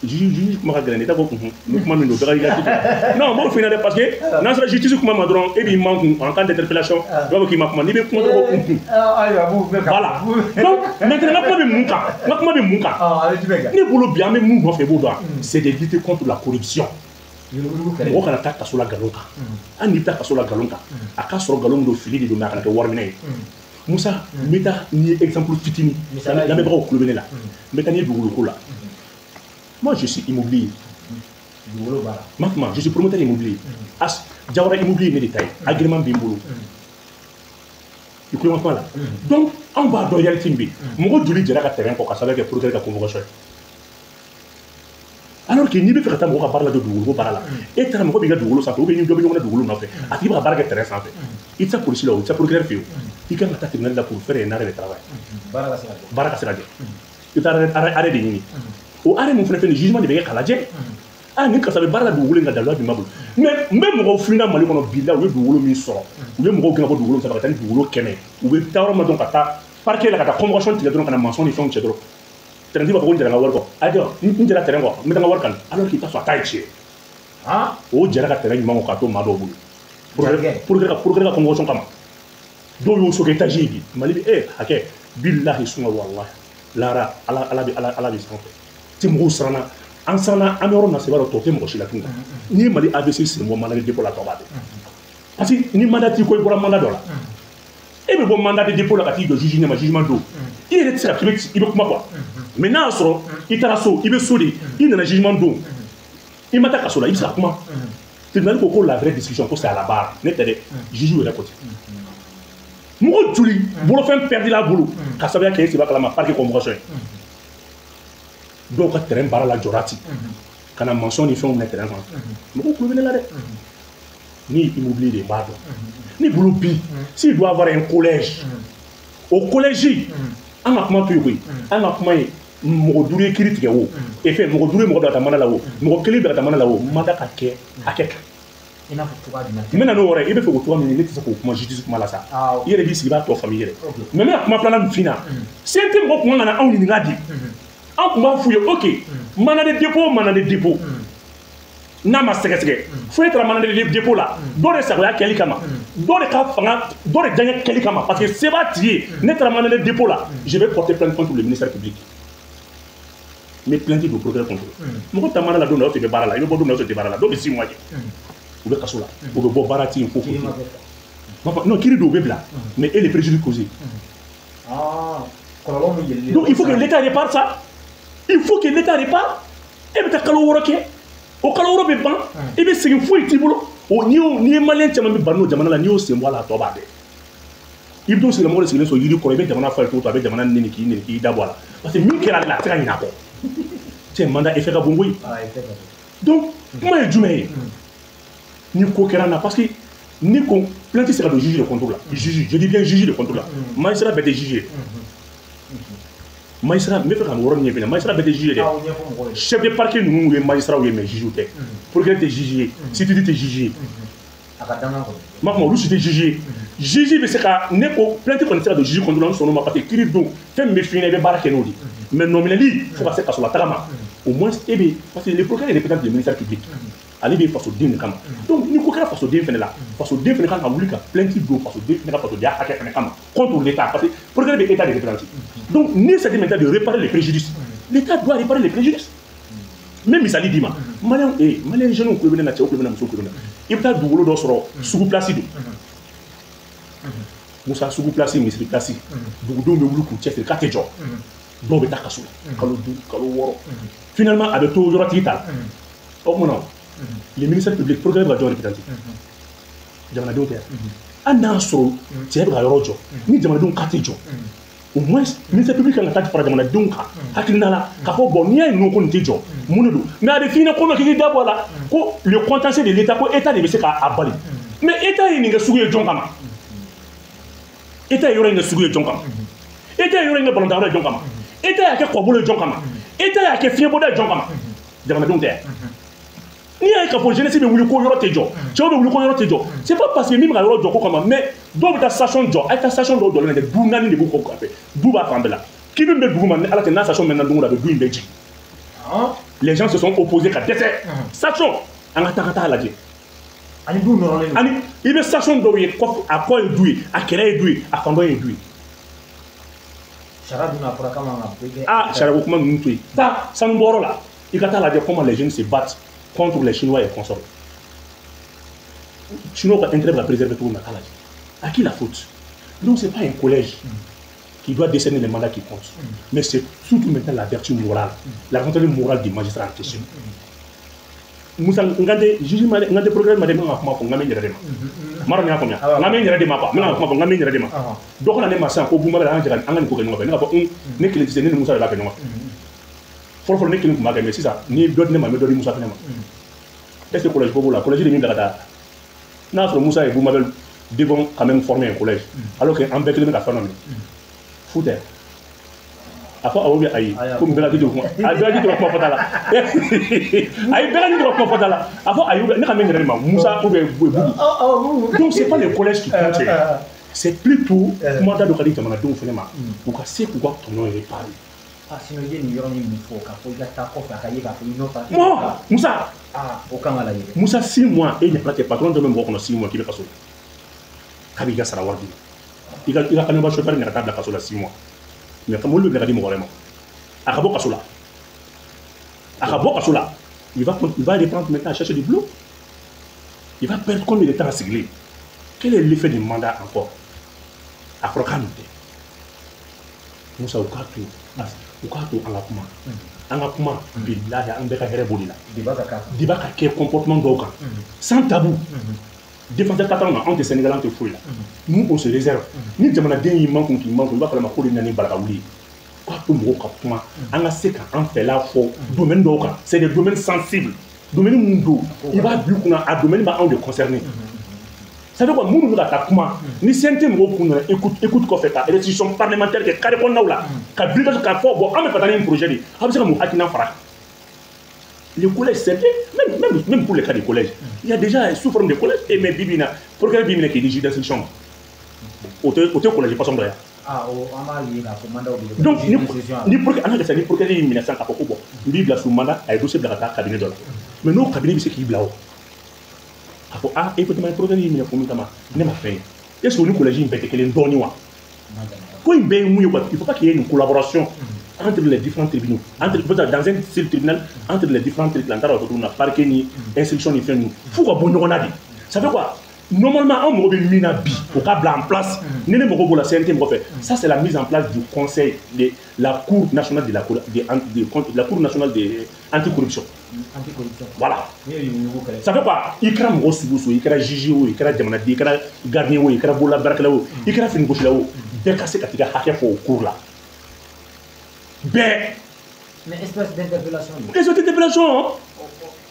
juge kuma ka gɛlɛn de t'a fɔ ni kuma min don bɛɛ ka i ka non n b'o f'i ɲɛna dɛ parce que n'an sera justice kuma ma dɔrɔn e b'i man kun en cas d'interpellation dɔw bɛ k'i ma kuma n'i bɛ kuma dɔrɔn voilà donc maintenant n ka kuma bɛ mun kan n ka kuma bɛ mun kan ne bolo bi an bɛ mun nɔfɛ i b'o dɔn c'est de lutter contre la corruption mɔgɔ kana taa kaso la nkalon kan hali n'i bɛ taa kaso la nkalon kan a k'a sɔrɔ nkalon min don fili de don mais a kana kɛ wari minɛ ye Musa n bɛ taa n'i ye exemple fitinin lamɛnbagaw tulo bɛ ne la n bɛ taa n'i ye dugukolo ko la moi je suis immobilier maintenant je suis promoteur immobilier Jawara immobilier ne de ta ye agrément bɛ n bolo i kulo ma kuma la donc anw b'a dɔn réalité min bɛ yen mɔgɔ joli jɛra ka terrain kɔ ka sababu kɛ procureur ka convocation ye alors que n'i bɛ fɛ ka taa mɔgɔ ka baara la don dugukolo ko baara la e taara mɔgɔ b'i ka dugukolo sanfɛ ou bien ni dɔ bɛ ɲɔgɔn na dugukolo nɔfɛ a tigi bɛ ka baara kɛ terrain sanfɛ i tɛ taa polisi la o i tɛ taa procureur fɛ yen i kan ka taa tribunal la pour faire un arrêt de travail baara ka se ka jɔ i bɛ taa arrêt de ɲini o arrêt min fɛnɛ filɛ nin jugement de bɛ kɛ k'a lajɛ ni karisa bɛ baara la dugukolo in ka daluya bi ma bolo mais n bɛ mɔgɔw filina Mali kɔnɔ bi la u ye dugukolo min sɔrɔ u ye mɔgɔw gɛn ka bɔ dugukolo sanfɛ ka taa ni dugukolo 100 u bɛ taa yɔrɔ min na dɔrɔn ka taa parquet la ka taa convocation tigɛ dɔrɔn ka na maçon ni fɛnw cɛ dɔrɔn terrain b'a fɔ ko n jɛra n ka wari kɔ ayiwa n jɛra terrain kɔ n bɛ taa n ka wari kanu alors que i t'a sɔrɔ a ta ye tiɲɛ o jɛra ka terrain ɲuman kɔ k'a to maa dɔw bolo procureur ka convocation kama dɔw y'o soke étage ye bi Mali bɛ hakɛ billahi suma wallahi lara ala bɛ sanfɛ ti mɔgɔw siranna an siranna an bɛ yɔrɔ min na se b'a dɔn tɔ tɛ mɔgɔ si la tun kan n'i ye Mali AVC siri mɔgɔ mandat de dépôt la tɔ b'a dɔn parce que ni mandat t'i ko i bɔra mandat dɔ la e bɛ bɔ mandat de dépôt la ka t'i jɔ juge ɲɛma jugement don i yɛrɛ tɛ se ka i bɛ kuma quoi mais n'a y'a sɔrɔ i taara so i bɛ so de i nana jugement don i ma taa kaso la i bɛ se ka kuma tribunal ko la vraie discussion ko c'est à la barre ne tɛ dɛ juge yɛrɛ ko ten mɔgɔ joli bolofɛn perdre la bolo ka sababuya kɛ e seba kalama parquet convocation ye dɔw ka terrain baara la jɔra ten ka na maçon ni fɛnw minɛ terrain kan mɔgɔw tulo bɛ ne la dɛ ni immobilier de b'a dɔn ni bolo bi s'il doit avoir un collège o collège an ka kuma to yen koyi an ka kuma ye mɔgɔ duuru ye kiiri tigɛ o et fait mɔgɔ duuru ye mɔgɔ bila ka taa mana la o mɔgɔ kelen bila ka taa mana la o mandat ka kɛ hakɛ kan i n'a fɔ cogoya jumɛn n bɛna n'o yɔrɔ ye i bɛ fɛ k'o cogoya min ne tɛ se k'o kuma justice kuma la sa i yɛrɛ b'i sigi i b'a tɔ faamu i yɛrɛ mais n bɛna kuma filanan min f'i ɲɛna CNT mɔgɔ kun kan ka na anw ɲininka de an tun b'a f'u ye ok mana de dépôt mana de dépôt n'a ma sɛgɛsɛgɛ fo e taara mana de dépôt la dɔ de sagoya kɛli kama dɔ de ka fanga dɔ de daɲɛ kɛli kama parce que se b'a tigi ye ne taara mana de dépôt la je vais porter plainte contre le ministère public mais plainte do progrès contre mɔgɔ ta mana la don dɔ tɛ bɛ baara la i bɛ bɔ don dɔ tɛ baara la dɔw bɛ 6 mois kɛ u bɛ kaso la u bɛ bɔ baara ti yen fo non kiiri do u bɛ bila mais et les préjudices causés donc il faut que l'État répare ça il faut que l'État répare e bɛ taa kalo 6 kɛ o kalo 6 bɛ ban i bɛ segin foyi t'i bolo n'i ye maliyɛn caman bɛ ban n'o jamana la n'i y'o sen bɔ a la a tɔ b'a bɛɛ i bɛ t'o sigilamɔgɔ de sigilen sɔrɔ yiri kɔrɔ i bɛ jamana fɔ cogo to a bɛ jamana neni k'i da bɔ a la parce que min kɛra ale la a tɛ se ka ɲinɛ a kɔ tiɲɛ mandat effet ka bon koyi donc kuma ye jumɛn ye ni ko kɛra n na parce que ni ko plainte se ka don juge de contrôle la juge je dis bien juge de contrôle la magistrat bɛɛ tɛ juge ye magistrat n bɛ fɛ ka nin yɔrɔ ɲɛf'i ɲɛna magistrat bɛɛ tɛ juge ye dɛ chef de parquet ninnu ye magistrat ye mais juge tɛ procureur tɛ juge ye CTT tɛ juge ye n b'a fɔ olu si tɛ juge ye juge bɛ se ka ne ko plainte kɔni tɛ se ka don juge contrôle la n sɔnn'o ma parce que kiiri don fɛn min bɛ f'i ɲɛna i bɛ baara kɛ n'o de mais nominali fo ka se kaso la taga ma au moins e bɛ parce que le procureur représente le ministère public ale bɛ fasoden de kama donc ni ko kɛra fasoden fɛnɛ la fasoden fɛnɛ kan ka wuli ka plainte don fasoden fɛnɛ ka fasodenya hakɛ fɛnɛ kama contre l'État parce que procureur bɛ État de représenter donc ni c'est maintenant de réparer les préjudices l'État doit réparer les préjudices même misali d'i ma maliyɛn jeunes kulo bɛ ne na cɛw kulo bɛ na musow kulo bɛ na i bɛ taa dugukolo dɔ sɔrɔ sugu place don Musa sugu place misiri place dugudenw bɛ wuli k'u cɛsiri k'a tɛ jɔ dɔw bɛ taa kaso la kalo 2 kalo 6 finalement a bɛ to yɔrɔtigi ta la o mun na le ministère public procureur bɛ ka jɔn représenter jamanadenw tɛ yan hali n'a sɔrɔ cɛ bɛ ka yɔrɔ jɔ ni jamanadenw ka tɛ jɔ au moins ministère public kan ka taa fara jamanadenw kan hakilina la k'a fɔ bon n'i y'a ye ninnu ko nin tɛ jɔ mun de don mais a bɛ f'i ɲɛna ko dɔ k'i da bɔ a la ko le contentieux de l'État ko État de bɛ se k'a bali mais État ye nin kɛ sugu ye jɔn kama État ye yɔrɔ in kɛ sugu ye jɔn kama État ye yɔrɔ in kɛ balontan yɔrɔ ye jɔn kama État y'a kɛ kɔbolo ye jɔn kama État y'a kɛ fiɲɛbɔda ye jɔn kama jamanadenw tɛ yan n'i y'a ye k'a fɔ jeunesse bɛ wuli ko yɔrɔ tɛ jɔ cɛw bɛ wuli ko yɔrɔ tɛ jɔ c'est pas parce que min bɛ ka yɔrɔ jɔ ko kama mais dɔw bɛ taa station jɔ a ye taa station dɔw jɔlen lajɛ du 4 de b'u kɔ kɔfɛ du b'a fan bɛɛ la k'i bɛ min bɛ dugu ma ni ala tɛ n'a station mɛnna don o don a bɛ du in bɛɛ jigin les gens se sont opposés ka dɛsɛ station an ka taa ka taa lajɛ ani du nɔrɔlen don ani i bɛ station dɔw ye a kɔ ye du ye a kɛrɛ ye du ye a fan dɔ ye du ye sariya dun a fɔra k'a man ka bɛɛ kɛ sariya ko kuma ninnu to yen taa sanubɔyɔrɔ la i ka taa lajɛ comment les jeunes se battent contre les Chinois et consorts. Chinois ont intérêt à préserver tout le monde. À qui la faute? Donc ce n'est pas un collège qui doit décerner les mandats qui comptent, mais c'est surtout maintenant la vertu morale, la volonté morale du magistrat en question. Moussa, ngande juge ngande programme madame nga kuma ko ngame nyere dema maro nya ko nya ngame nyere dema ko nga kuma ko ngame nyere dema do ko na ne masa ko buma la anja ngani ko ngaba nga ko ne kile tise ne Moussa la ka ngaba folo ne kile kuma ga mais sisa ni do ne ma me do Moussa fena ma est-ce que collège bobo la collège de Mindagata na so Moussa et buma devons quand même former un collège alors que en bec le ka fa non foot afo awobi ayi ko mbela di ko a di ko fotala ayi bela di ko fotala afo ayi ne ka men ma Moussa ou Boubou donc c'est pas le collège qui compte c'est plutôt mandat de kadi jamana don fene ma ou ka se ko ko tono réparer sinon il y a une yoro ni fo ka fo ya ta ko fa ka yi ka fo no fa Moussa o kan ala yi Moussa 6 mois et il n'y a pas de patron de même ko 6 mois qui va kaso kabi ga sara wardi il a quand même pas chauffeur ni ka tabla kaso la 6 mois mais comme on le regarde vraiment Akabo Kasola il va reprendre maintenant à chercher du boulot il va perdre combien de temps à sigler quel est l'effet du mandat encore à Frokanouté Moussa Oukatou Angakuma billahi an beka here bolila dibaka ke comportement d'aucun sans tabou défenseur catalan entre Sénégal entre fouille là nous on se réserve ni jamana den yi manku ki manku ba kala ma ko de nani balaka wuli ko to mo ka kuma an ga se ka an fait la fo domaine d'aucun c'est des domaines sensibles domaine mundo il va du kuna a domaine ba on de concerné Ça veut dire quoi? Nous, nous avons ni CNT, écoute quoi fait ta restitution parlementaire qui est carré qu'on a là, qui a brigade qui a fort, bon, on met pas dans un projet de, on va dire que nous le collège, c'est même pour les cas de collège, il y a déjà sous forme de collège, et mais Bibina, pour que Bibina qui est juge d'instruction, au collège, pas son droit. Ah, on m'a dit la commande. Donc, ni pour que les ministres à Kokobo, Bible sous mandat, et dossier de la cabinet de l'autre. Mais nos cabinets, c'est qui blanc. Ah, et peut-être pour que les ministres ne m'a fait. Est-ce que nous, collège, il peut être qu'il donne moi? Quand il ne faut pas qu'il y ait une collaboration entre les différents tribunaux, dans un seul tribunal, entre les différents tribunaux, on a parquet ni instruction ni fait nous. Faut qu'on bonne dit. Ça fait quoi? Normalement, on m'a mis un bi au câble en place. Ça, c'est la mise en place du conseil de la Cour nationale de la Cour nationale anticorruption. Voilà. Ça fait quoi? Il y a un gros sous-sous, il y a un juge, il y a un démonade, il y a un gardien, il y a un bola barclao, il y a un fin gauche là-haut. Bien cassé quand il y a hacké pour au cours là. Ben. Mais espèce d'interpellation. Espèce d'interpellation.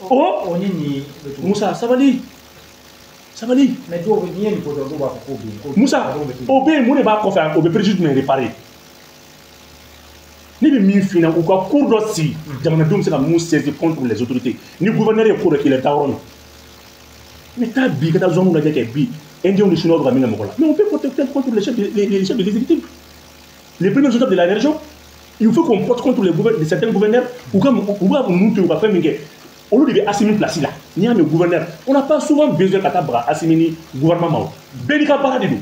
Oh. Moussa, ça va aller. Ça va aller. Mais tu veux dire pour Moussa, Obé, mon débat qu'on fait, Obé préjudice me réparer. Ni le mi fina ou quoi cours d'ossi, j'aimerais donc c'est la mousse saisie contre les autorités. Ni gouverneur est pour qu'il est taron. Mais t'as bi, que t'as zone où la guerre est bi, Indien de Chinois va venir à Mokola. Mais on peut protester contre les chefs de l'exécutif. Les premiers chefs de la région, il faut qu'on porte contre certains gouverneurs ou comme on va monter ou va faire mingue. Au lieu de assimiler place là, il y a un gouverneur. On n'a pas souvent besoin de assimiler le gouvernement. Bénika Baradidou,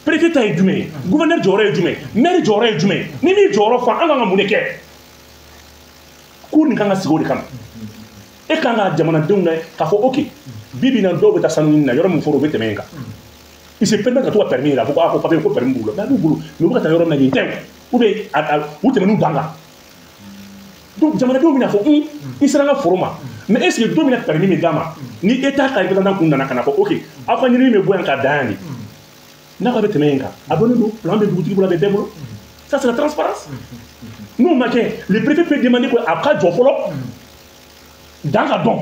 préfet est djumé, gouverneur Djoré est djumé, maire Djoré est djumé, Nini Djoro fa anga muneke. Cour ni kanga sigo de kam. Et quand on a demandé de ok, Bibi n'a pas de sanuni na yoro muforo bete menga. Il se permet de toi permis là, pourquoi pas papier pour permis boulot. Mais boulot, mais pourquoi t'as yoro na yinten? Ou bien ou te menu danga. Donc jamana do mina fo il sera na foroma. Mais est-ce que 2 minutes permis mes gamma ni état ka représentant kun na kana ko OK afa ni me boyan ka dani na ka bete menga abonnez-vous plan de boutique pour la bébé ça c'est la transparence. Nous maquin le préfet peut demander quoi après jofolo dans la don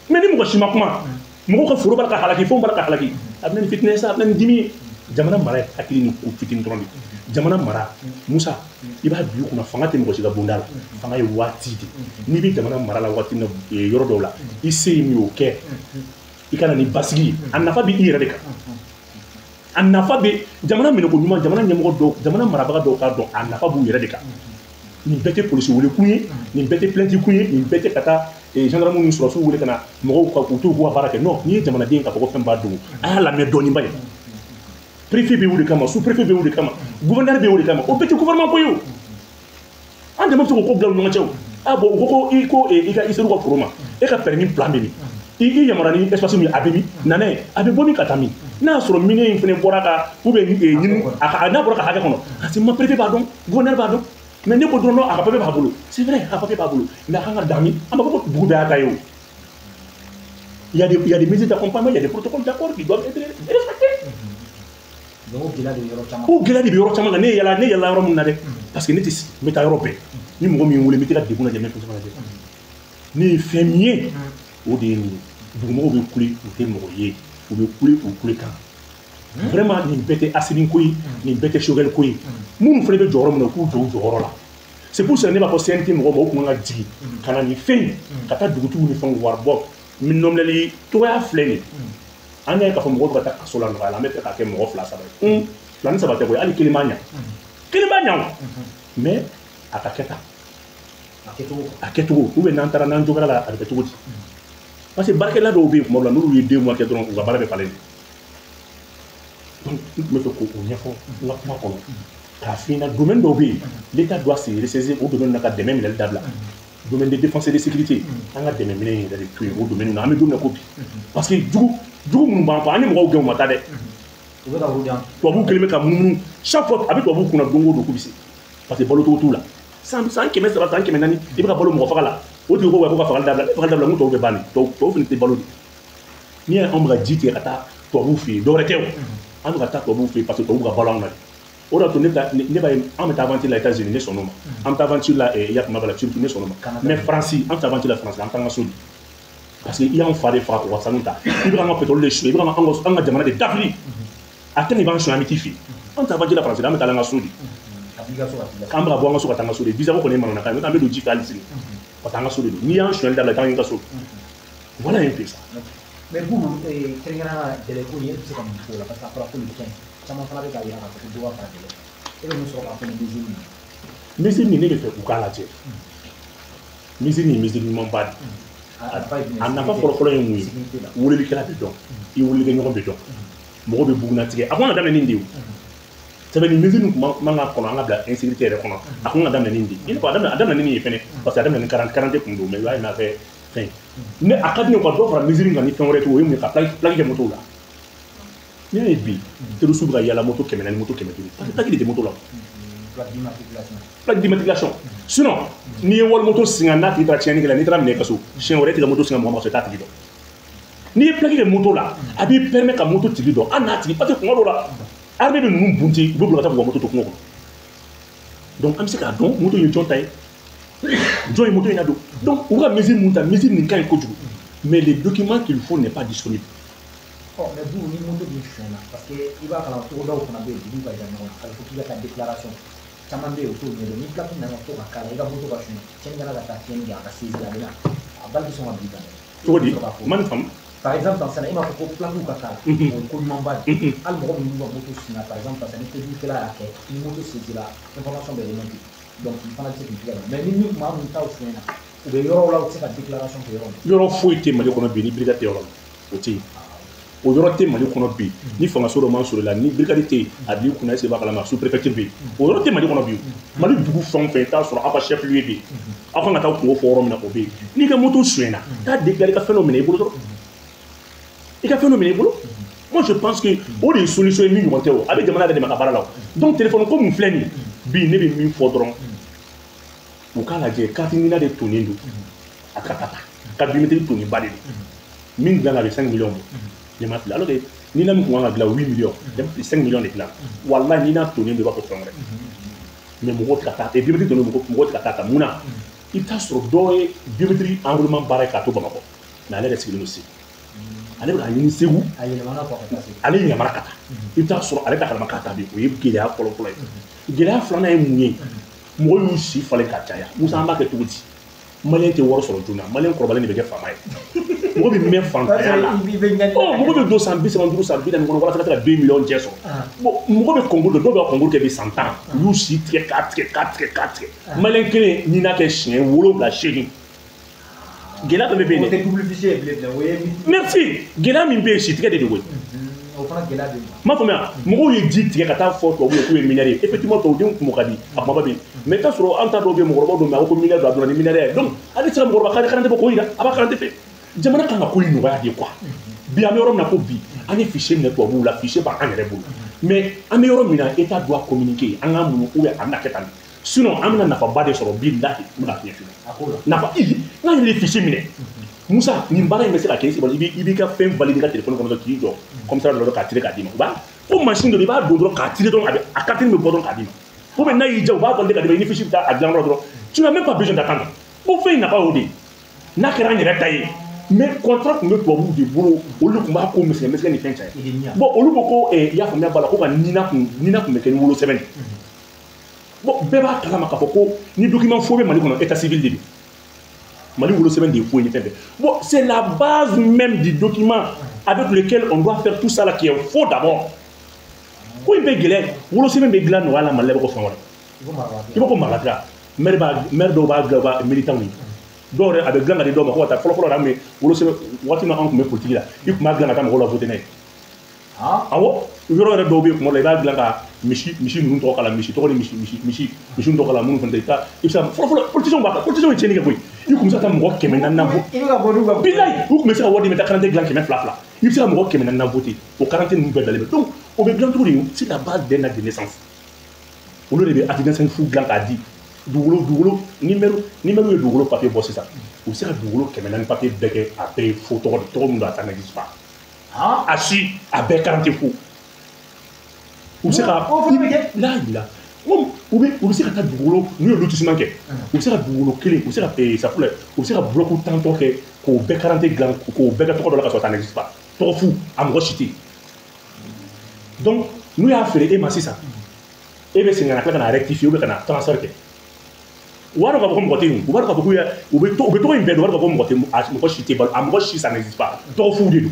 mais ni mo shima kuma mo ko furo baraka halaki fo baraka halaki abnen fitness abnen dimi jamana mara akili ni ko fitin drondi jamana mara Musa iba biyu kuna fanga te mo shiga bondala fanga yi wati di ni bi jamana mara la wati na yoro do la ise mi o ke ikana ni basigi annafa bi ire de ka annafa bi jamana mi ko nyuma jamana nyamo do jamana mara baga do ka do annafa bu ire de ka ni bete police wole kunye ni bete plainte kunye ni bete kata gendarme ni soro wole kana mo ko ko to ko baraka non ni jamana den ka ko femba do aya la me do ni baye préfet be wuli kama sous-préfet be wuli kama gouverneur be wuli kama au petit gouvernement ko yo an de mo ko bla no ngachew ah bon ko ika iseru ko foroma e ka permis plan be ni i yamara ni espace mi abemi nane abe bomi katami na soro mine fene boraka ou be ni aka na boraka haka kono c'est ma préfet pardon gouverneur pardon mais ne ko drono aka papier ba bolo c'est vrai aka papier ba bolo mais aka dami amba ko bugu da aka yo il y a des mesures d'accompagnement, il y a des protocoles d'accord qui doivent être respectés. Ou gila de yɔrɔ caman ne yala yɔrɔ mun na dɛ parce que ne tɛ n bɛ taa yɔrɔ bɛɛ ni mɔgɔ min wele n bɛ taa degun lajɛ n bɛ fɛn caman lajɛ ne ye fɛn min ye o de ye nin ye dugumɔgɔw bɛ kule u tɛ mɔgɔ ye u bɛ kule u kule kan vraiment nin bɛɛ tɛ Assimi ko ye nin bɛɛ tɛ Choguel ko ye minnu fana bɛ jɔyɔrɔ min na u k'u jɔ u jɔyɔrɔ la c'est pour ça ne b'a fɔ CNT mɔgɔw ma u kun ka jigin ka na nin fɛn in ka taa dugutigiw ni fɛnw wari bɔ min nɔminɛli cogoya filɛ nin an y'a ye k'a fɔ mɔgɔw bɛ ka taa kaso la nɔgɔya la an bɛ fɛ k'a kɛ mɔgɔ 2 3 ye 2 ni 3 tɛ koyi hali kelen b'a ɲa mais a ka kɛ tan a kɛcogo ou bien n'an taara n'an jogara la a bɛ kɛ cogo di parce que baarakɛla dɔw bɛ yen kuma dɔ la n'olu ye 2 mois kɛ dɔrɔn u ka baara bɛ falen donc n tun bɛ fɛ k'o ɲɛfɔ n ka kuma kɔnɔ k'a f'i ɲɛna domaine dɔw bɛ yen l'État doit se ressaisir o domaine na ka dɛmɛ minɛli dabila domaine de défense et de sécurité an ka dɛmɛ minɛ yɛrɛ de to yen o domaine na an bɛ don min na ko bi parce que jugu minnu b'an fɔ an ni mɔgɔw gɛn u ma taa dɛ tubabuw kelen bɛ ka munumunu chaque fois a bɛ tubabuw kunna don o don k'u bɛ se parce que balo cogo t'u la san 300 san 400 i bɛ ka balo mɔgɔ faga la o tigi ko ko ka fagali dabila n ko tɔw bɛ ban de tɔw fana tɛ balo de n'i y'a anw bɛ ka ji tigɛ ka taa tubabuw fɛ yen dɔwɛrɛ tɛ o an bɛ ka taa tubabuw fɛ yen parce que tubabuw ka balo anw na de o de y'a to ne b'a ye an bɛ taa aventure la États-Unis ne sɔnn'o ma an bɛ taa aventure la Yakima b'a la Turquie ne sɔnn'o ma mais France an bɛ taa aventure la France la an t'an ka so di parce que il y a un phare fara wa sanuta il bɛ an ka pétrole de suɲɛ i bɛ an ka jamana de dafili a tɛ nin b'an suɲɛ an bɛ t'i fɛ an t'a fɔ ji la faransi an bɛ taa an ka so de k'an bɛ ka bɔ an ka so ka taa an ka so de visa ko kɔni ye manana kan an bɛ don ji fɛ hali sini ka taa an ka so de don n'i y'an suɲɛli dabila k'an ka so voilà un peu ça. Mais vous, kɛrɛnkɛrɛnnenya délai ko nin e bɛ se ka mun fɔ o la parce que a fɔra ko le 15 caman fana bɛ k'a yira k'a fɔ ko dɔ ka fara délai e bɛ mun sɔrɔ k'a fɔ nin mesure nin mesure nin ne bɛ fɛ u k'a lajɛ mesure nin mesure ɲuman ba de a nafa fɔlɔfɔlɔ ye mun ye welelikɛla bɛ dɔn i welelikɛɲɔgɔn bɛ dɔn mɔgɔ bɛ bugunnatigɛ a ko an ka daminɛ nin de ye sɛbɛn nin mesure nin tun man ka kɔnɔ an ka bila insécurité yɛrɛ kɔnɔ a ko an ka daminɛ nin de ye i n'a fɔ a daminɛ nin ye fɛnɛ parce que a daminɛ ni 40 kun don mais i b'a ye n'a fɛ fɛn ne a ka di ne ka dɔ fara mesure kan ni fɛn wɛrɛ to o ye mun ye ka plaque kɛ moto la n'i y'a ye bi terroriste bɛ ka yala moto 400 moto 500 parce que plaque de tɛ moto la plaque d'immatriculation sinon n'i ye wali moto singa n'a tigi taara tiɲɛni kɛ la n'i taara minɛ kaso siɲɛ wɛrɛ e tɛ ka moto singa mɔgɔ ma sɔrɔ i t'a tigi dɔn n'i ye plaque kɛ moto la a b'i permettre ka moto tigi dɔn hali n'a tigi parce que kuma dɔw la armée bɛ ninnu bunti u bɛ bila ka taa k'u ka moto to kungo kɔnɔ donc an bɛ se k'a dɔn moto ye jɔn ta ye jɔn ye moto in na don donc u ka mesure mun ta mesure nin ka ɲi kojugu mais le document qu'il faut n'est pas disponible. Mais vous ni moto bɛ suɲɛ na parce que i b'a kalan togodaw fana bɛ yen olu ka jan ɲɔgɔn na a bɛ fɔ k'i ka taa déclaration caman bɛ yen o t'o ɲɛdɔn ni plaque nana to ka k'a la i ka moto ka suɲɛ cɛnni kana ka taa tiɲɛni kɛ a ka saisie a bɛ na a bali bɛ sɔn ka b'i kan cogo di man faamu par exemple dans sɛnɛ i m'a fɔ ko plaque ka k'a la o ye ko ɲuman ba de hali mɔgɔ minnu b'u ka moto suɲɛ par exemple parce que ni tobilikɛla y'a kɛ ni moto saisie la information bɛ remonter donc il fana bɛ se k'i tigɛ mais ni min maa min t'aw suɲɛ na u bɛ yɔrɔ la u tɛ se ka déclaration kɛ yɔrɔ min yɔrɔ foyi tɛ Mali kɔnɔ bi ni brigade tɛ yɔrɔ la o tɛ yen o yɔrɔ tɛ Mali kɔnɔ bi ni fangaso dɔ man sɔrɔ la ni brigade tɛ yen a b'i kunna est-ce que b'a kalama sous préfecture bɛ yen o yɔrɔ tɛ Mali kɔnɔ bi Mali dugu fɛn o fɛn i t'a sɔrɔ aw ka chef lieu bɛ yen aw kan ka taa kungo fɔ yɔrɔ min na o bɛ yen n'i ka moto suɲɛna taa déclarer i ka fɛn dɔ minɛ i bolo dɔrɔn i ka fɛn dɔ minɛ i bolo moi je pense que o de ye solution ye min ɲɔgɔn tɛ o a bɛ jamana yɛrɛ dɛmɛ ka baara la o donc téléphone ko mun filɛ nin ye bi ne bɛ min fɔ dɔrɔn u k'a lajɛ carte ɲinan de tonnen don a ka taa carte biométrique tonnen ba de don min dilan a bɛ 5 millions bɔ ɲama fila alors que ni na min kun kan ka dilan 8 millions 5 millions de dilan walahi ni n'a tonnen don i b'a fɔ fɛn wɛrɛ mais mɔgɔw tɛ ka taa biométrique tonnen don mɔgɔw tɛ ka taa ta mun na i bɛ taa sɔrɔ dɔw ye biométrique enrôlement baara ye k'a to Bamakɔ mais ale yɛrɛ sigilen don Segu ale bɛ ka ɲini Segu ale yɛlɛmana ka taa i bɛ taa sɔrɔ ale ta kalama k'a ta bi o ye gɛlɛya fɔlɔ-fɔlɔ ye gɛlɛya filanan ye mun ye mɔgɔw y'u si falen ka caya musa an b'a kɛ cogo di maliyɛn tɛ wari sɔrɔ joona maliyɛn kɔrɔbalen de bɛ kɛ faama ye mɔgɔ bɛ mɛn fantanya la mɔgɔ bɛ don san 35 san 40 kɔnɔ walasa ka se ka 2 millions jɛ sɔrɔ bon mɔgɔ bɛ concours dɔw bɛ concours kɛ bi san 10 u y'u si tigɛ k'a tigɛ maliyɛn kelen n'i n'a kɛ siɲɛ 7 8 gɛlɛya dɔ bɛ yen dɛ merci gɛlɛya min bɛ yen si tigɛ de don m'a faamuya mɔgɔw ye ji tigɛ ka taa fɔ tubabuw ye k'u ye minɛre ye effectivement tubabudenw kun ka di a kumaba bɛ yen mais i t'a sɔrɔ an ta dɔw bɛ yen mɔgɔkɔrɔbaw don mais a ko minɛre don a donna ni minɛre ye donc ale tɛ se ka mɔgɔkɔrɔba karante fɔ k'o yira a b'a karante fɛ jamana kan ka ko in nɔgɔya de quoi bi an bɛ yɔrɔ min na ko bi an ye fichier minɛ tubabuw la fichier b'an yɛrɛ bolo mais an bɛ yɔrɔ min na état doit communiquer an k'a mun ou bien an bɛna kɛ tan sinon an bɛna nafaba de sɔrɔ bi lahi n bɛna fiɲɛ fiɲɛ nafa n'a ye fichier minɛ Musa nin baara in bɛ se ka kɛ i b'i ka fɛn valider ka téléphone kɔnɔ k'i jɔ commissariat dɔ k'a tirer k'a d'i ma u b'a ko machine dɔ i b'a don dɔrɔn k'a tirer dɔrɔn a carte bɛ bɔ dɔrɔn k'a d'i ma ou bien n'a y'i diya u b'a valider k'a d'i ma i ni fichier bɛ taa a dilan yɔrɔ dɔrɔn tu n'as même pas besoin d'attendre o fɛn in nafa y'o de ye n'a kɛra an yɛrɛ ta ye mais contrat tun bɛ tubabuw de bolo olu tun b'a ko misɛn ni fɛn caya bon olu ko ko i y'a faamuya b'a la ko ka nina kun bɛ kɛ ni wolosɛbɛn de bon bɛɛ b'a kalama k'a fɔ ko ni document faux bɛ Mali kɔnɔ état civil de don Mali wolosɛbɛn de ye faux ye fɛn bɛɛ bon c'est la base même du document avec lequel on doit faire tout ça là qui est faux d'abord ko in bɛ gɛlɛya wolosɛbɛn bɛ dilan nɔgɔya la Mali la i b'a fɔ fɛn wɛrɛ i b'a fɔ magatira maire dɔw b'a dilan u ka militants ye dɔw yɛrɛ a bɛ dilan ka di dɔw ma ko ka taa fɔlɔ-fɔlɔ la mais wolosɛbɛn waati min an tun bɛ politique la i tun b'a dilan ka taa mɔgɔw la voter n'a ye awɔ yɔrɔ yɛrɛ dɔw bɛ yen kuma dɔ la i b'a dilan ka misi ninnu tɔgɔ k'a la misi tɔgɔ ni misi ninnu tɔgɔ k'a la minnu fana i bɛ se ka fɔlɔ-fɔlɔ politicien b'a kɛ politicien ye tiɲɛni kɛ koyi i kun bɛ se ka taa mɔgɔ 400 bɔ bilayi u tun bɛ se ka wari di taa carte dilan 200 i bɛ se ka mɔgɔ 400 voter o carte ninnu bɛɛ dalen bɛ donc o bɛ dilan cogo di c'est la base d'un acte de naissance olu de bɛ acte de naissance fu dilan k'a di dugukolo numéro ye dugukolo papier bɔ sisan u bɛ se ka dugukolo 400 papier bɛɛ kɛ a bɛɛ ye faux tɔgɔ de tɔgɔ min don a ta n'existe pas a si a bɛɛ carte faux u bɛ se ka lahila u bɛ se ka taa dugukolo n'u ye lotissement kɛ u bɛ se ka dugukolo kelen u bɛ se ka bloc tantɔ kɛ k'o bɛɛ karante dilan k'o bɛɛ kɛ tɔgɔ dɔ la ka sɔrɔ ça n'existe pas tɔgɔ fu a mɔgɔ si tɛ yen donc n'u y'a feere e ma sisan e bɛ segin ka na tila ka na rectifier ou bien ka na transfert kɛ u b'a dɔn k'a fɔ ko mɔgɔ tɛ yen u b'a dɔn k'a fɔ k'u bɛ tɔgɔ in bɛɛ dɔn u b'a dɔn k'a fɔ ko mɔgɔ si tɛ balo a mɔgɔ si ça n'existe pas tɔgɔ fu de don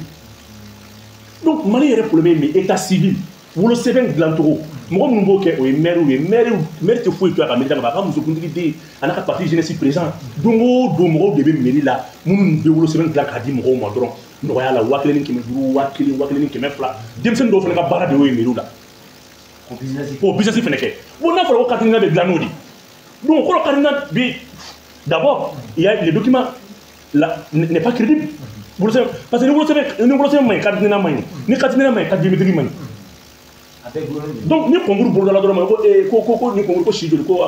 donc Mali yɛrɛ problème ye min état civil wolosɛbɛn dilancogo mɔgɔ minnu b'o kɛ o ye maire ye maire tɛ foyi to a ka mairie kama a ka musokuntigi den a n'a ka parti jeunesse présent don o don mɔgɔw de bɛ mairie la minnu bɛ wolosɛbɛn dilan k'a di mɔgɔw ma dɔrɔn nɔgɔya la 1500 1000 denmisɛnnin dɔw fana ka baara de y'o ye mairie la k'o business fana kɛ bon n'a fɔra ko carte d'identité bɛ dilan n'o de donc o kɔrɔ carte d'identité bi d'abord il y a les documents n'est pas crédible parce que ni wolosɛbɛn ma ɲi carte d'identité ma ɲi ni carte d'identité ma ɲi carte biométrique ma ɲi donc ni concours boloda la dɔrɔn ko ni concours ko si joli ko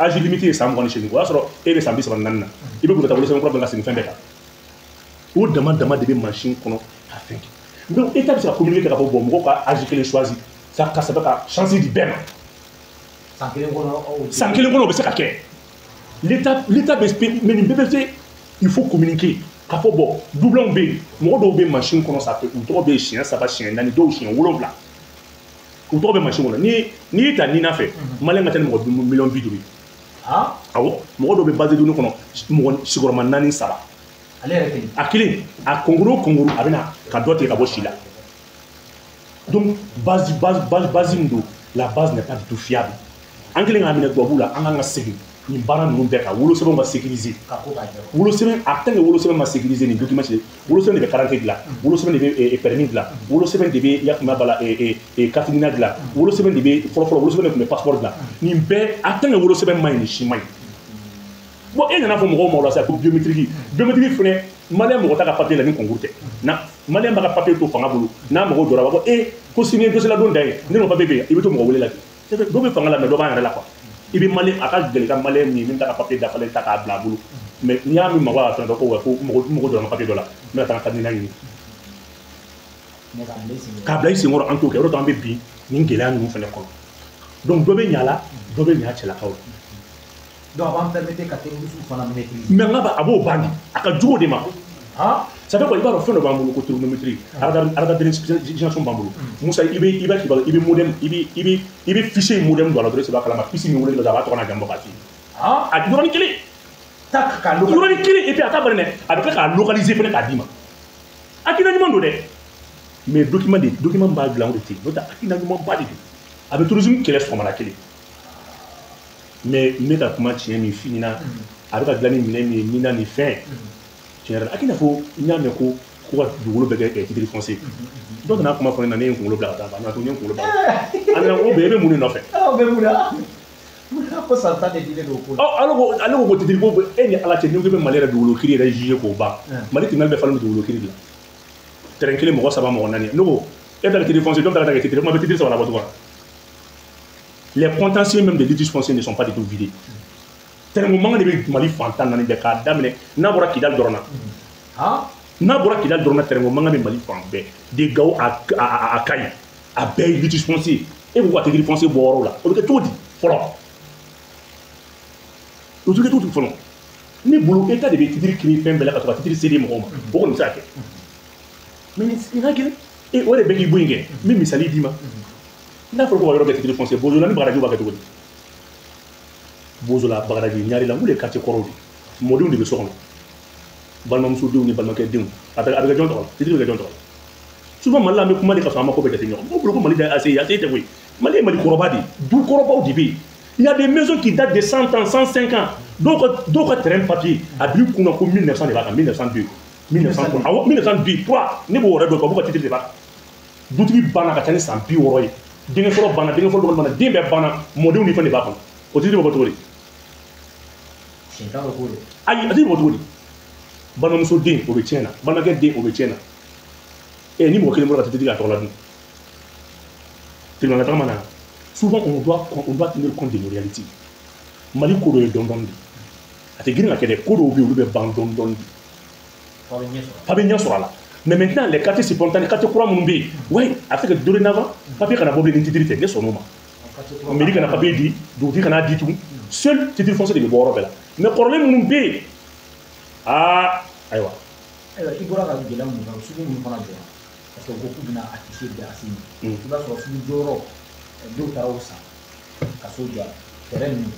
âge limité ye san 28 o y'a sɔrɔ e bɛ san 34 na i bɛ gɔlɔta wolosɛbɛn kura bɛ ka segin fɛn bɛɛ kan o dama de bɛ machine kɔnɔ ka fɛn kɛ donc état bɛ se ka communiquer k'a fɔ bon mɔgɔw ka âge kelen choisi ça ka sɛbɛn ka chance di bɛɛ ma san kelen kɔnɔ o bɛ se ka kɛ l'état bɛ mais nin bɛɛ bɛ se il faut communiquer k'a fɔ bon doublon bɛ yen mɔgɔ dɔw bɛ machine kɔnɔ sanfɛ u tɔgɔ bɛ siɲɛ 3 siɲɛ 4 dɔw siɲɛ 7 u tɔgɔ bɛ machine kɔnɔ n'i y'i ta Nina fɛ maliyɛn ka ca ni mɔgɔ 250 000 awɔ mɔgɔ dɔw bɛ base données kɔnɔ mɔgɔ sigiyɔrɔma 4 3 a kelen a kɔnkuru a bɛ na ka dɔ tigɛ ka bɔ si la donc base min don la base n'est pas du tout fiable an kelen k'a minɛ tubabu la an kan ka segin nin baara ninnu bɛɛ kan wolosɛbɛn ma sécuriser wolosɛbɛn a tant que wolosɛbɛn ma sécuriser nin document wolosɛbɛn de bɛ carte dilan wolosɛbɛn de bɛ permis dilan wolosɛbɛn de bɛ yakima bala carte d'identité dilan wolosɛbɛn de bɛ fɔlɔ wolosɛbɛn de tun bɛ passeport dilan nin bɛɛ a tant que wolosɛbɛn ma ɲi nin si ma ɲi bon e nana fɔ mɔgɔw ma o la sisan ko biométrique fɛnɛ maliyɛn mɔgɔ t'a ka papier la ni concours tɛ na maliyɛn b'a ka papier to fanga bolo n'a mɔgɔw jɔra a b'a fɔ ko sini dossier la don da ye ne n'o papier bɛ yen i bɛ to mɔgɔ wele la ten dɔ bɛ fanga la mais dɔ b'an yɛrɛ la quoi i bɛ maliyɛn a ka gɛlɛn ka maliyɛn min t'a ka papier dafalen ta k'a bila a bolo mais n'i y'a min mako a fɛn dɔ ko mɔgɔ jɔra n ka papier dɔ la n bɛna taa n ka carte d'identité ɲini k'a bila i senkɔrɔ an t'o kɛ o de to an bɛ bin nin gɛlɛya ninnu fɛnɛ kɔnɔ donc dɔ bɛ ɲa la dɔ bɛ ɲa cɛlakaw la donc a b'an permettre ka terrorisme fana maîtriser mais n ka a b'o ban de a ka jugu de ma ça fait quoi i b'a dɔn fɛn dɔ b'an bolo ko trigonométrie arabadésignation b'an bolo Musa i bɛ modem i bɛ fichier modem don a la dɔrɔn i b'a kalama pisi min wele dɔ a b'a tɔgɔ n'a jamu bɔ k'a f'i ye a yɔrɔnin kelen yɔrɔnin kelen et puis a t'a bari dɛ a bɛ tila k'a localiser fɛnɛ k'a d'i ma hakilina ɲuman don dɛ mais document b'a dilan o de tɛ yen n'o tɛ hakilina ɲumanba de don a bɛ tourisme kɛlɛ sɔgɔmada kelen mais n bɛ ka kuma tiɲɛ min f'i ɲɛna a bɛ ka dilan ni minɛn min ye Nina ni fɛn tiɲɛ yɛrɛ la a k'i n'a fɔ n y'a mɛn ko ka dugukolo bɛɛ kɛ titre foncier dɔw nana kuma fɔ ne na ne ye n kunkolo bila ka taa a nana to n ye n kunkolo bila a nana o bɛɛ e bɛ mun de nɔfɛ ko santan de dilen don ko ale ko titre ko e ni ala cɛ n'i ko i bɛ Mali yɛrɛ dugukolo kiiri yɛrɛ juger k'o ban Mali tribunal bɛɛ falen don dugukolo kiiri de la terrain kelen mɔgɔ 3 mɔgɔ 4 ne ko e bɛ ka titre foncier dɔw bɛ ka kɛ titre kuma bɛ titre 3 la bɔ tuguni les contentieux même des litiges fonciers ne sont pas du tout vidés terrain ko mankan de bɛ Mali fantan naani bɛɛ k'a daminɛ n'a bɔra Kidali dɔrɔn na terrain ko mankan bɛ Mali fan bɛɛ de Gao a Kayi a bɛɛ ye litige foncier e b'u ka titre foncier bɔ yɔrɔ la o bɛ kɛ cogo di fɔlɔ o tɛ kɛ cogo di fɔlɔ ne bolo état de bɛ titre créer fɛn bɛɛ la ka sɔrɔ ka titre céder mɔgɔw ma o kɔni bɛ se ka kɛ mais i ka gɛlɛn o de bɛ k'i bɔ yen kɛ n bɛ misali d'i ma n'a fɔra ko ka yɔrɔ bɛɛ titre foncier Bozola ni Bagadaji b'a kɛ cogo di Bozola Bagadaji Ɲarela n k'olu ye quartier kɔrɔw de mɔdenw de bɛ so kɔnɔ balimamusodenw ni balimakɛdenw a bɛ kɛ jɔn tɔgɔ la titre bɛ kɛ jɔn tɔgɔ la souvent Mali la an bɛ kuma de ka sɔrɔ an ma ko bɛɛ jate ɲɔgɔn n bolo ko Mali da ACI tɛ koyi Mali ye Mali kɔrɔba de ye du kɔrɔbaw de bɛ yen il y a des maisons qui datent de 100 ans 105 ans dɔw ka terrain papier a b'i kunna ko 1900 de b'a kan 1902 awɔ 1902 toi ne b'o yɛrɛ dɔn ka b'u ka titre de b'a kan dutigi banna ka ca ni san 60 ye denkɛ fɔlɔ banna den bɛɛ banna mɔdenw ni fɛn de b'a kɔnɔ o titre bɛ bɔ cogo di ayi a tɛ bɔ cogo di balimamuso den o bɛ tiɲɛ na balimakɛ den o bɛ tiɲɛ na ni mɔgɔ kelen bɔra ka titre k'a tɔgɔ la dun tribunal tagama na souvent on doit tenir compte de nos réalités Mali ko dɔ ye dɔn de a tɛ girin ka kɛ dɛ ko dɔw bɛ yen olu bɛ ban dɔn de fa bɛ ɲɛ sɔrɔ a la mais maintenant les quartiers spontanés quartier kura minnu bɛ yen ouais a bɛ se ka dorénavant papier kana bɔ bilen ni titre tɛ ne sɔnn'o ma mairie kana papier di dugutigi kana di tugun seul titre foncier de bɛ bɔ yɔrɔ bɛɛ la mais kɔrɔlen minnu bɛ yen Ah, aïwa. Il bɔra ka gɛlɛya mun kan sugu mun fana jɔra parce que u ko k'u bɛna afficher de Assimi i b'a sɔrɔ sugu jɔyɔrɔ dɔw taara o san ka so jɔ terrain ninnu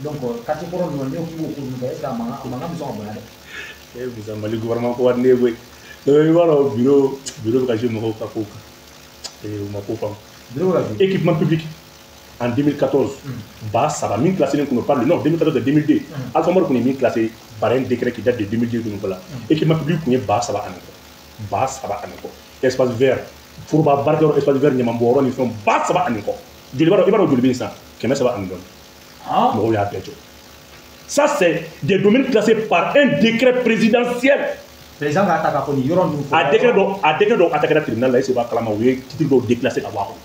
donc quartier kɔrɔ ninnu ne k'u ko ninnu kɛ est-ce que a mankan bɛ sɔn ka bonya dɛ. Bisa Mali gouvernement ko wari ne koyi donc i b'a dɔn bureau bɛ ka jouer mɔgɔw ka ko kan u ma ko faamu. Bureau ka jouer équipement public en 2014 ba saba min classé kun parle non 2014 et 2002 Alpha Mor kun ye min classé par un décret qui date de 2002 kun ko la équipement public kun ye ba saba ani kɔ espace vert foroba barkɛyɔrɔ espace vert ɲamanbɔyɔrɔ ni fɛnw ba saba ani kɔ joli b'a dɔn joli bɛ yen sisan 700 ani dɔɔni mɔgɔw y'a bɛɛ jɔ. Ça c'est des domaines classés par un décret présidentiel. Président ka ta ka ko ni yɔrɔ ninnu a décret dɔ attaqué tribunal la b'a kalama u ye titre dɔw déclassé ka bɔ a kɔnɔ.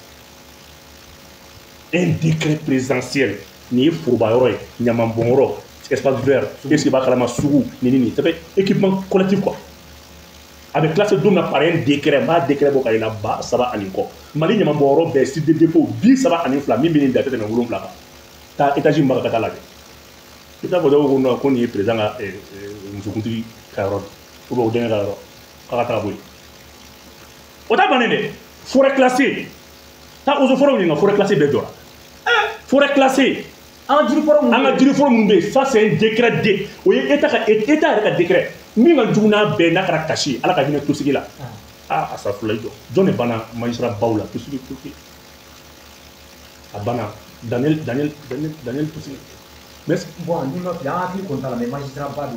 Un décret présidentiel ni ye forobayɔrɔ ye ɲamanbɔnyɔrɔ espace vert est-ce que b'a kalama sugu ni ça fait équipement collectif quoi. Avec classé don par un décret n b'a décret bɔ ka yɛlɛ ba saba ani kɔ Mali ɲamanbɔnyɔrɔ bɛɛ site de dépôt 32 min bɛ nin da tɛ tɛmɛ 7 kan taa étage min b'a ka taa lajɛ i t'a fɔ dɔw ko non ko nin ye président ka musokuntigi ka yɔrɔ ou bien o denkɛ ka yɔrɔ k'a ka taa bɔ yen o t'a bannen dɛ forêt classée taa eaux et forêts ɲininka forêt classée bɛɛ jɔra forêt classée an ka jiri fɔlɔ minnu bɛ yen ça c'est un décret de o ye état yɛrɛ ka décret min ka jugu n'a bɛɛ n'a kɛra kasi ala ka hinɛ tosigi la a sa fila jɔ jɔn de banna magistrat baw la tosigi a banna Daniel tosigi mais bon ni ma fili an hakili kɔni t'a la mais magistrat ba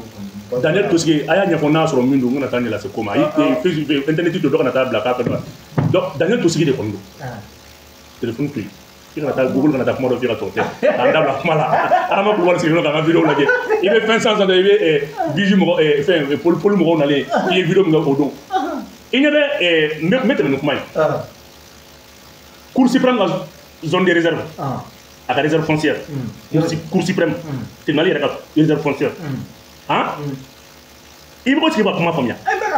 don Daniel tosigi a y'a ɲɛfɔ n'a sɔrɔ min don n kana taa ɲɛ lase ko ma internet jɔ dɔ kana taa bila k'a fɛ donc Daniel tosigi de kɔni don téléphone to yen i kana taa Google kana taa kuma dɔ f'i ka tɔgɔ tɛ k'an dabila kuma la Adama Kulubali sigilen k'an ka vidéo lajɛ i bɛ fɛn san i bɛ biju mɔgɔ fɛn poli mɔgɔw nalen i ye vidéo min kɛ o don i ɲɛ bɛ n bɛ tɛmɛ ni kuma ye Cour suprême ka zone de réserve a ka réserve foncière Cour suprême tribunal yɛrɛ ka réserve foncière i bɛ ko tigi ka kuma faamuya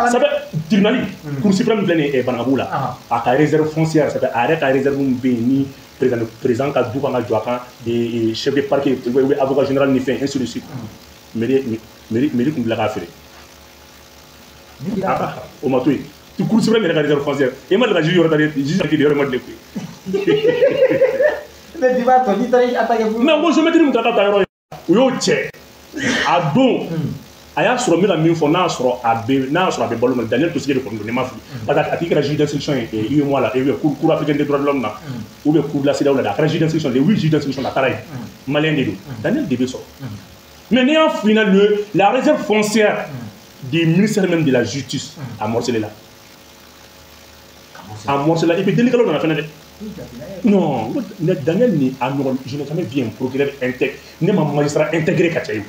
ça fait tribunal Cour suprême filɛ nin ye Banaŋabugu la a ka réserve foncière ça fait a yɛrɛ ka réserve min bɛ yen ni président ka du kan ka jɔ a kan des chefs de parquet avocat général ni fɛn ainsi de suite mairie tun bila k'a feere o ma to yen Cour suprême yɛrɛ ka réserve foncière i ma deli ka juge yɔrɔ ta de juge de yɔrɔ ma deli koyi mais bi b'a tɔ n'i taara i attaqué mais n ko géométrie min ta ka taa yɔrɔ ye u y'o cɛ a don a y'a sɔrɔ n bɛ ka min fɔ n'a y'a sɔrɔ a bɛ balo ma Daniel tosigi de kɔni don ne ma fili parce que a tigi kɛra juge d'instruction ye UEMOA la cour africaine des droits de l'homme na ou bien cour de la CEDEAO la a kɛra juge d'instruction les 8 juges d'instruction la a taara yen malien de don Daniel de bɛ sɔrɔ mais ne y'a f'i ɲɛna la réserve foncière du ministère même de la justice a morcelé la i bɛ delikɛlaw nana fɛnɛ dɛ non Daniel ni a ɲɔgɔn je n'ai jamais vu un procureur intègre ne ma magistrat intégré ka ca ye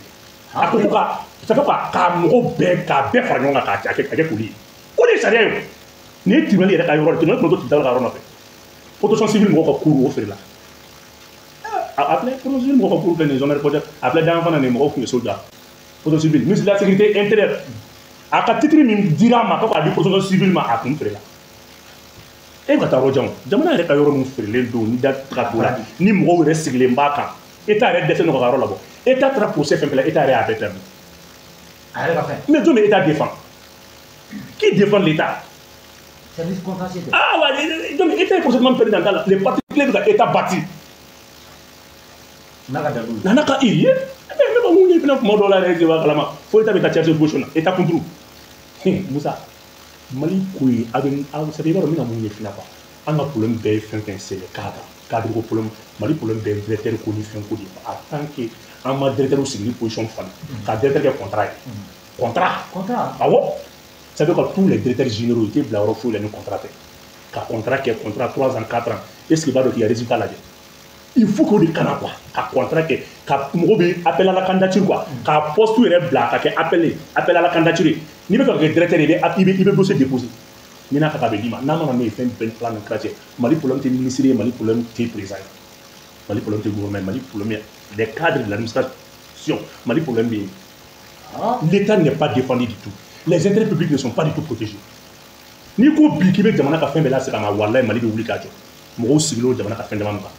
a ko ka ça fait k'a mɔgɔw bɛɛ fara ɲɔgɔn kan k'a kɛ koli ye o de ye sariya ye nin ye tribunal yɛrɛ ka yɔrɔ de tribunal tun bɛ to tribunal ka yɔrɔ nɔfɛ protection civile mɔgɔw ka cour o feere la a filɛ protection civile mɔgɔw ka cour filɛ nin zone reporter a filɛ dan fana nin mɔgɔw tun ye soja protection civile ministre de la sécurité intérieure a ka titre min dira a ma ko k'a di protection civile ma a kun feere la e bɛ ka taa yɔrɔ jan o jamana yɛrɛ ka yɔrɔ min feerelen don ni da taga t'o la ni mɔgɔw yɛrɛ sigilen b'a kan état yɛrɛ dɛsɛ n'o ka yɔrɔ labɔ état taara procès fɛn fɛn la état yɛrɛ y'a bɛɛ terminé mais jɔn bɛ état défend qui défend l'état service contentieux ah ouais donc état est procédure perdu dans la les partis clés de l'état bâti nana ka iri mais ne ba mun ye fana kuma dɔ la yɛrɛ b'a kalama fo état bɛ taa chercher gauche na état contre Musa Mali ko ye a bɛ ça fait i b'a dɔn n bɛna mun ye fana quoi an ka problème bɛɛ ye fɛn fɛn c'est le cadre ko problème Mali problème bɛɛ ye directeur ko ni fɛn ko de en tant que an ma directeur sigi position falen ka directeur kɛ contrat ye contrat awɔ ça veut dire que tous les directeurs généraux étaient bila yɔrɔ foyi la ni contrat tɛ ka contrat kɛ contrat 3 ans 4 ans est-ce que i b'a dɔn k'i ka résultat lajɛ il faut que o de kana quoi ka contrat kɛ ka mɔgɔw bɛ appel à la candidature quoi ka poste yɛrɛ bila ka kɛ appel à la candidature n'i bɛ fɛ ka kɛ directeur i bɛ dossier déposer ni n'a ka taa bɛ d'i ma n'a mana min fɛn bɛɛ plan ni kilancɛ Mali problème tɛ ministre ye Mali problème tɛ président ye Mali problème tɛ gouvernement Mali problème des cadres de l'administration Mali problème bɛ yen l'État n'est pas défendu du tout les intérêts publics ne sont pas du tout protégés n'i ko bi k'i bɛ jamana ka fɛn bɛɛ lasegin a ma walayi Mali bɛ wuli k'a jɔ mɔgɔw sigilen jamana ka fɛn dama min kan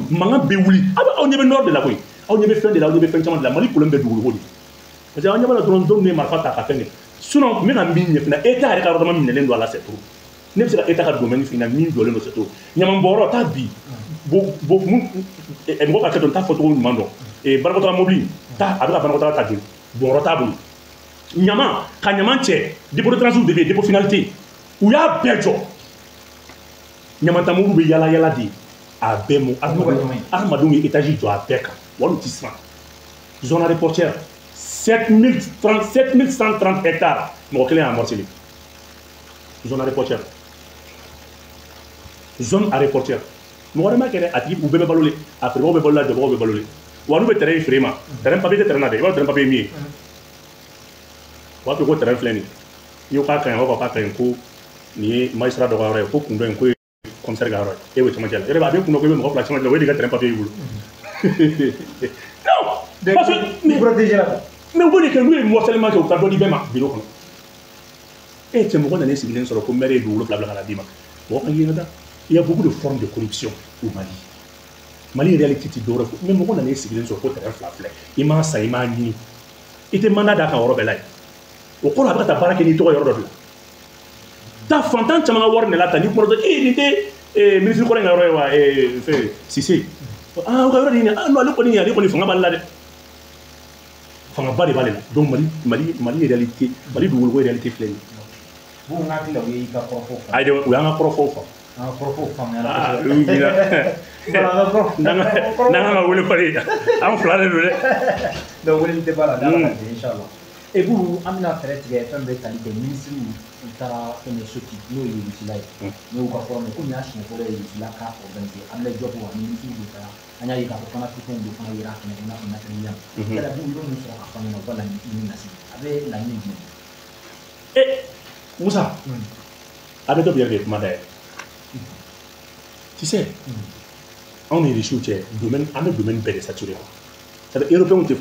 mankan bɛ wuli aw ɲɛ bɛ nord de la koyi aw ɲɛ bɛ fɛn de la aw ɲɛ bɛ fɛn caman de la Mali problème bɛ dugukolo ko de parce que an ɲɛ b'a la dɔrɔn dɔw ye marifa ta ka fɛn kɛ sinon n bɛ ka min ɲɛfina État yɛrɛ ka yɔrɔ dama minɛlen don a la c'est trop ne bɛ se ka État ka domaine f'i ɲɛna min jɔlen don c'est trop ɲamanbɔnyɔrɔ t'a bi mɔgɔ ka kɛ dɔn n t'a fɔ cogo ɲuman dɔn banakɔtaga mobili a bɛ ka banakɔtaga ta joli bɔnyɔrɔ t'a bolo ɲaman ka ɲaman cɛ dépôt de transit de bɛ yen dépôt finalité u y'a bɛɛ jɔ ɲamantamuru bɛ yala yala de a bɛɛ mu adamadenw ye étage jɔ a bɛɛ kan wali u tɛ siran zone aéroportière 7130 hectares mɔgɔ kelen y'a amorcé zone aéroportière mɔgɔ wɛrɛ ma kɛ dɛ a tigi u bɛɛ bɛ balo le a feerebagaw bɛ balo la jɔbagaw bɛ balo le wa n'u bɛ terrain feere ma terrain papier tɛ terrain na dɛ i b'a dɔn terrain papier ye min ye u b'a fɔ ko terrain filɛ nin ye n'i ko k'a ka ɲi u b'a fɔ k'a ka ɲi ko nin ye magistrat dɔ ka yɔrɔ ye ko kun dɔ in ko ye commissaire ka yɔrɔ ye e bɛ cɛmancɛ la yɛrɛ a bɛ kun dɔ ko i bɛ mɔgɔ fila cɛmancɛ la o ye de ka terrain papier y'i bolo non parce que mais u b'o de kɛ n'u ye morcellement kɛ u ka dɔ di bɛɛ ma bureau kɔnɔ e cɛ mɔgɔ nan'i sigilen sɔrɔ ko maire ye dugukolo fila bila ka na d'i ma mɔgɔ kan k'i ɲɛna il y a beaucoup de formes de corruption au Mali réalité tɛ dɔwɛrɛ fɔ mais mɔgɔ nan'i sigilen sɔrɔ ko terrain fila filɛ i m'a san i m'a ɲini i tɛ mandat d'a kan yɔrɔ bɛɛ la ye o kɔrɔ a bɛ ka taa baara kɛ n'i tɔgɔ yɔrɔ dɔ de la taa fantan caman ka wari de la ta n'i kuma dɔ nin tɛ ministre kɔrɔ in ka yɔrɔ ye wa fɛn Cissé o ka yɔrɔ nin non ale kɔni fanga b'ale la dɛ fangaba de b'ale la donc Mali réalité Mali dugukolo réalité filɛ nin ye. Bon n hakili la o ye i ka kɔrɔfɔw fɔ. Ayi o y'an ka kɔrɔfɔw fɔ. An ka kɔrɔfɔw faamuyara. N'an ka wele kɔni an fila de don dɛ. Donc weleli tɛ b'a la n'Ala ka jɛ inchallah. Et Boubou an bɛna fɛɛrɛ tigɛ fɛn bɛɛ tali kɛ minisiriw u taara fɛn bɛ soti n'o ye Yirigila ye n'o ka fɔlɔ mɛ komi y'a siɲɛ fɔlɔ ye Yirigila ka organiser Abdoulaye Diop wa minisiriw de taara an y'a ye k'a fɔ fana tutɔnw de fana yera a kɛnɛ i n'a fɔ Nathalie Yam. Yala Boubou y'o min sɔrɔ ka fɔ an ɲɛna u ka laɲini lase a bɛ laɲini jumɛn? Moussa Abdoulaye Diop yɛrɛ de ye kuma da yɛ tu sais anw ni Richiw cɛ domaine an bɛ domaine bɛɛ de saturé quoi c'est-à-dire européens tɛ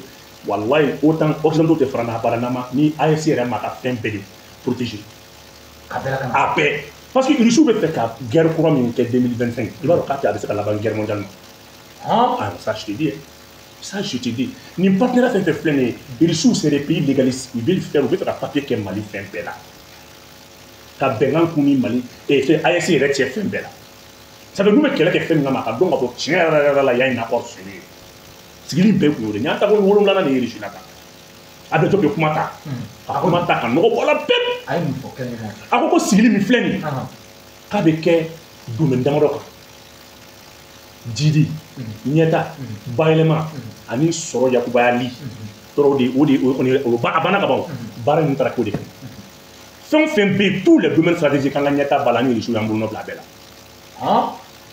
wallahi autant occidentaux tɛ fara n'a baara n'a ma ni AEC yɛrɛ ma ka fɛn bɛɛ de protéger a bɛɛ parce que Richiw bɛ fɛ ka guerre kura min kɛ 2025 i b'a dɔn k'a tɛ a bɛ se ka laban guerre mondiale ma ça je te dis ça je te dis nin partenaire fɛn fɛn filɛ nin ye Richiw c'est des pays légalistes u bɛ fɛ ka papier kɛ Mali fɛn bɛɛ la ka bɛnkan kun ni Mali fɛn AEC yɛrɛ cɛ fɛn bɛɛ la ça veut dire n'u bɛ kɛlɛ kɛ fɛn min kama ka dɔn ka fɔ tiɲɛ yɛrɛ la y'a une accord signé sigili bɛɛ kun y'o de ye ɲ'an ta ko 7 de ye Richiw la kan Abdoulaye Diop ye kuma ta ka kuma ta ka nɔgɔ bɔ a la pewu a ko sigili min filɛ nin ye k'a bɛ kɛ domaine damadɔ kan didi ɲɛta bayɛlɛma ani sɔrɔ yakubayali o a banna ka ban baara ninnu taara k'o de kɛ fɛn o fɛn bɛ yen tous les domaines stratégiques kan ka ɲɛta b'a la ni Richiw y'an bolonɔ bila a bɛɛ la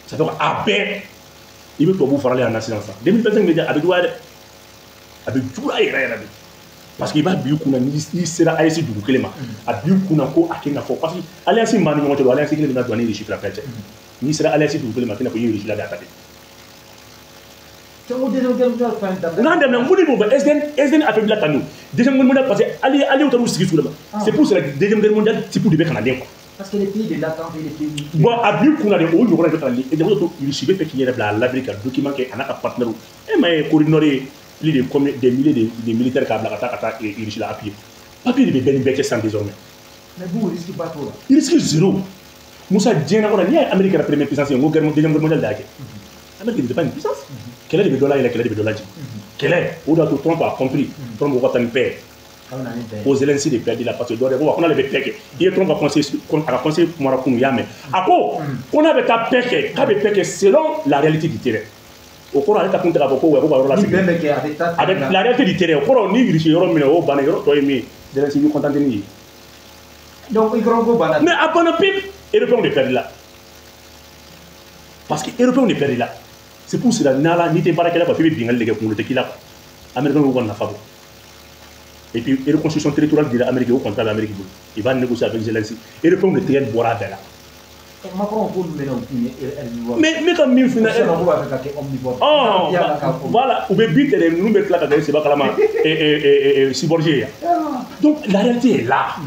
ça fait a bɛɛ i bɛ tubabuw faralen a na sisan 2025 bɛ a bɛ juguya dɛ a bɛ juguya yɛrɛ yɛrɛ de parce que i b'a bi kunna n'i sera AEC dugu kelen ma a bi kunna ko a kɛ n'a fɔ parce que alliance min b'a ni ɲɔgɔn cɛ alliance kelen bɛ na don a ni Richiw fila bɛɛ cɛ n'i sera alliance dugu kelen ma a kɛ n'a fɔ i ye Richiw la de a ta de. N'an dɛmɛ mun de b'o fɛ SDN affaiblit la tan nin deuxième guerre mondiale parce que alliés taar'u sigi su de ma c'est pour cela deuxième guerre mondiale type de bɛ ka na den quoi. Parce que les pays de l'Atlantique et les pays... Bon, à but qu'on a des hauts, on a des pays et il suffit qu'il y ait l'Afrique, un document qui est un partenaire. Et mais corridor plus des milliers de militaires qui ont attaqué et Richiw l'a appuyé. Papier de bénéfice sans désormais. Mais vous risquez pas trop là. Il risque zéro. Moussa Dieng, on a dit l'Amérique est la première puissance, il y a une deuxième guerre mondiale d'Aké. L'Amérique n'était pas une puissance. Quel est le dollar et quel est le dollar? Quel est? Au-delà Trump a compris. Trump va une paix. Aux Zelensky de perdre la parce que on a les péqués. Il est trop à conseiller Marakoun Yame. À quoi on avait ta péqué, selon la réalité du terrain. Au cours de la compte à beaucoup, avec la réalité du terrain, au cours de Richiw, au Banero, toi et Zelensky nous content de nous. Donc, il y mais à Panapip, les Européens de perdre là. Parce que les Européens de perdre là. C'est pour cela que ni t'es pas là pour faire bien les gars pour le tequila. Américains vont en faveur. Et puis, la reconstruction territoriale de l'Amérique au contraire de l'Amérique. Il va négocier avec Zelensky. Et le problème de terrain boira de là. Mais quand même, voilà, ou bien vite, nous mettons là, c'est pas et Siborgé. Donc, la réalité est là.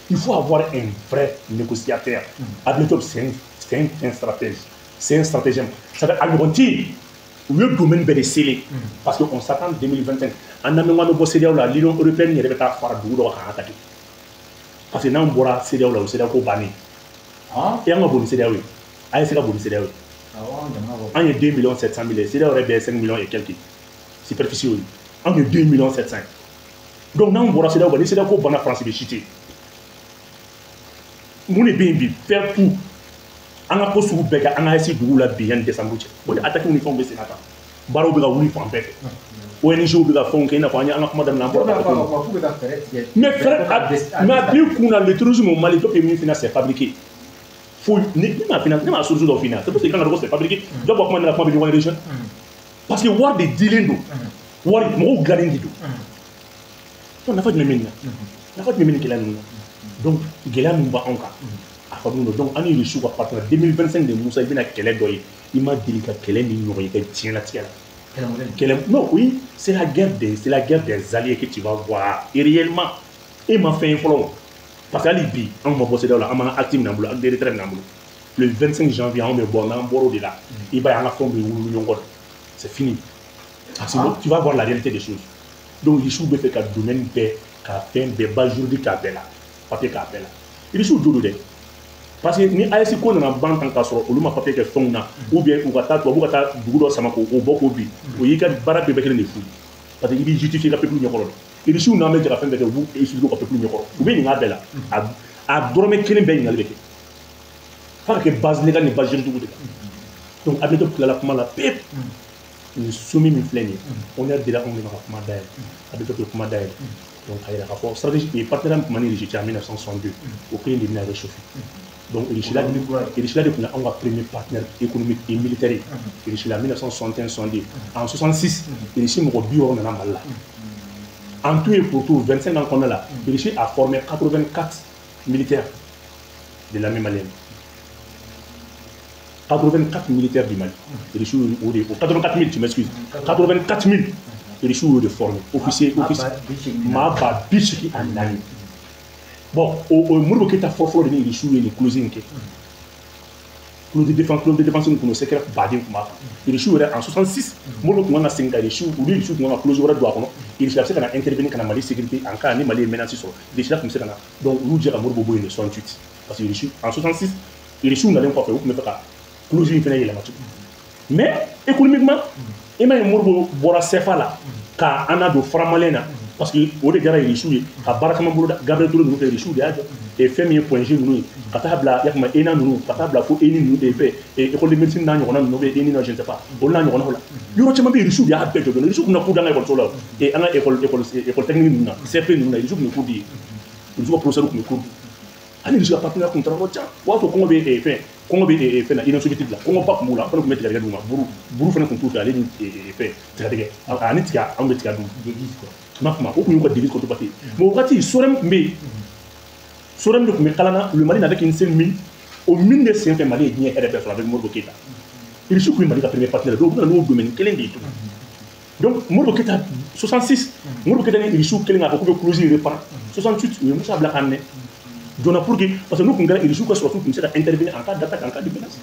Il faut avoir un vrai négociateur. Abdoulaye Diop, c'est un stratège. C'est un stratégème. Ça veut dire, où le domaine est scellé. Parce qu'on s'attend en 2025 an lamɛn an bɛ bɔ CEDEAO la l'Union européenne yɛrɛ bɛ taa fara dugu dɔ kan attaquer parce que n'an bɔra CEDEAO la o CEDEAO ko bannen et an ka bon ni CEDEAO ye a ye se ka bon ni CEDEAO ye an ye 2 700 000 ye CEDEAO yɛrɛ bɛɛ ye 5 millions et quelques superficie ye an ye 2 700 000 donc n'an bɔra CEDEAO kan ni CEDEAO ko banna France bɛ chuter mun de bɛ yen bi faire tout an ka ko sugu bɛɛ kɛ an ka AES dugu la bi yanni décembre cɛ o de attaque ni fɛnw bɛ sen a kan baaraw bɛ ka wuli fan bɛɛ fɛ ONG bɛ ka fɛnw kɛ i n'a fɔ an ka kuma daminɛ an bɔra mais a bi kun na le tourisme au Mali dɔ bɛ min fana c'est fabriqué faut ne m'a solution dɔ f'i ɲɛna c'est parce que kan ka dɔn ko c'est fabriqué dɔ bɔ kuma ne la kuma bɛ ɲɔgɔn région parce que wari de dilen don wari mɔgɔw dilannen de don donc nafa jumɛn bɛ nin na nafa jumɛn bɛ nin gɛlɛya ninnu na donc gɛlɛya min b'anw kan a faamu don donc an ni Russie ka partenaire 2025 de Musa i bɛna kɛlɛ dɔ ye i ma deli ka kɛlɛ ni ɲɔgɔn ye ka diɲɛlatigɛ la kɛlɛ non oui c'est la guerre des alliés que tu vas voir et réellement e ma fɛn ye fɔlɔ parce que hali bi anw ma bɔ CEDEAO la an m'an ka acte min'an bolo acte de retrait min'an bolo le 25 janvier anw bɛ bɔ n'an bɔr'o de la i b'a ye an ka fɛnw bɛ wuli ɲɔgɔn kɔ c'est fini parce que tu vas voir la réalité des choses donc Russie bɛ fɛ ka domaine bɛɛ ka fɛn bɛɛ base juridique k'a bɛɛ la papier k'a bɛɛ la Russie jo don dɛ parce que ni AES ko nana ban tan k'a sɔrɔ olu ma papier kɛ fɛnw na ou bien u ka taa tubabu ka taa dugu dɔ sama k'o bɔ k'o bin o y'i ka baara bɛɛ kelen de fu parce que i b'i justifier ka peuple ɲɛkɔrɔ de Russie n'an bɛ jɛ ka fɛn bɛɛ kɛ u b'u expliquer ka peuple ɲɛkɔrɔ u bɛ ɲininka a bɛɛ la a dɔrɔmɛ kelen bɛɛ ɲininkali bɛ kɛ f'a ka kɛ base légale ni base juridique de la donc a bɛ to tilala kuma la pepe nin sommet min filɛ nin ye on a dira anw de ma ka kuma dayɛlɛ a bɛ to kɛ kuma dayɛlɛ donc a yira k'a fɔ stratégie partenariat min tun b'an ni Russie cɛ en 1962 o kelen de bɛna réchauffer donc Russie la de tun ye anw ka premier partenaire économique et militaire ye Russie la 1961-62 en 66 Russie mɔgɔ 60 nana Mali la en tout et pour tout 25 ans kɔnɔna la Russie a formé 84 militaires de l'armée malienne 84 militaires du Mali Russie o de 84 000 tu m'excuses 84 000 Russie o de formé officier maa ba 80 ani 4 bon o Modibo Keïta fɔlɔ de ni Russie ye nin closing kɛ clause de défense nin kun secret baden kun b'a kan Russie yɛrɛ en 66 Modibo tun kan ka segin ka Russie tun kan ka clause wɛrɛ don a kɔnɔ Russie bɛ se ka na intervenir ka na Mali sécurité en cas ni Mali ye menace sɔrɔ Russie tun bɛ se ka na donc olu jɛ ka Modibo bɔ yen de 68 parce que Russie en 66 Russie nalen kɔfɛ u tun bɛ fɛ ka clause in fana yɛlɛma tugun mais économiquement i ma ye Modibo bɔra CFA la ka an na don franc malien na parce que o de kɛra Russie ye ka baara caman bolo da Gabriel Touré ninnu fɛ Russie de y'a jɔ et fɛn min ye point G ninnu ye ka taa bila yakuma ENA ninnu ka taa bila fo ENI ninnu de fɛ école de médecine n'a ɲɔgɔnna ninnu bɛ ENI na je ne sais pas olu n'a ɲɔgɔnnaw la yɔrɔ caman bɛ yen Russie de y'a bɛɛ jɔ dɔrɔn Russie tun na cours d'an ka école so la et an ka école technique ninnu na CFP ninnu na Russie tun bɛ cours di Russie ka professeur tun bɛ cours di ani Russie ka partenaire tun taara yɔrɔ jan o y'a sɔrɔ kɔngɔ bɛ fɛn na Union soviétique la kɔngɔ ba tun b'u la an fana tun bɛ tigɛdɛgɛ d'u ma buru fana tun t'u fɛ ale ni fɛn tigɛdɛgɛ ani tiga anw bɛ tiga dun ma kuma o tun y'u ka devise contrepartie mais o wagati SOREM tun bɛ yen SOREM de tun bɛ kalan le Mali n'avait qu'une seule mine o mine de sen fɛ Mali ye diɲɛ hɛrɛ bɛɛ sɔrɔ avec Modibo Keïta Russie tun ye Mali ka premier partenaire donc u bɛna n'o domaine kelen de ye tugun donc Modibo Keïta 66 Modibo Keïta ni Russie kelen k'a fɔ k'u bɛ clause in reprendre 68 u ye Musa bila k'an nɛ joona pour que parce que n'u tun kɛra Russie ka sɔrɔsiw tun bɛ se ka intervenir en cas d'attaque en cas de menace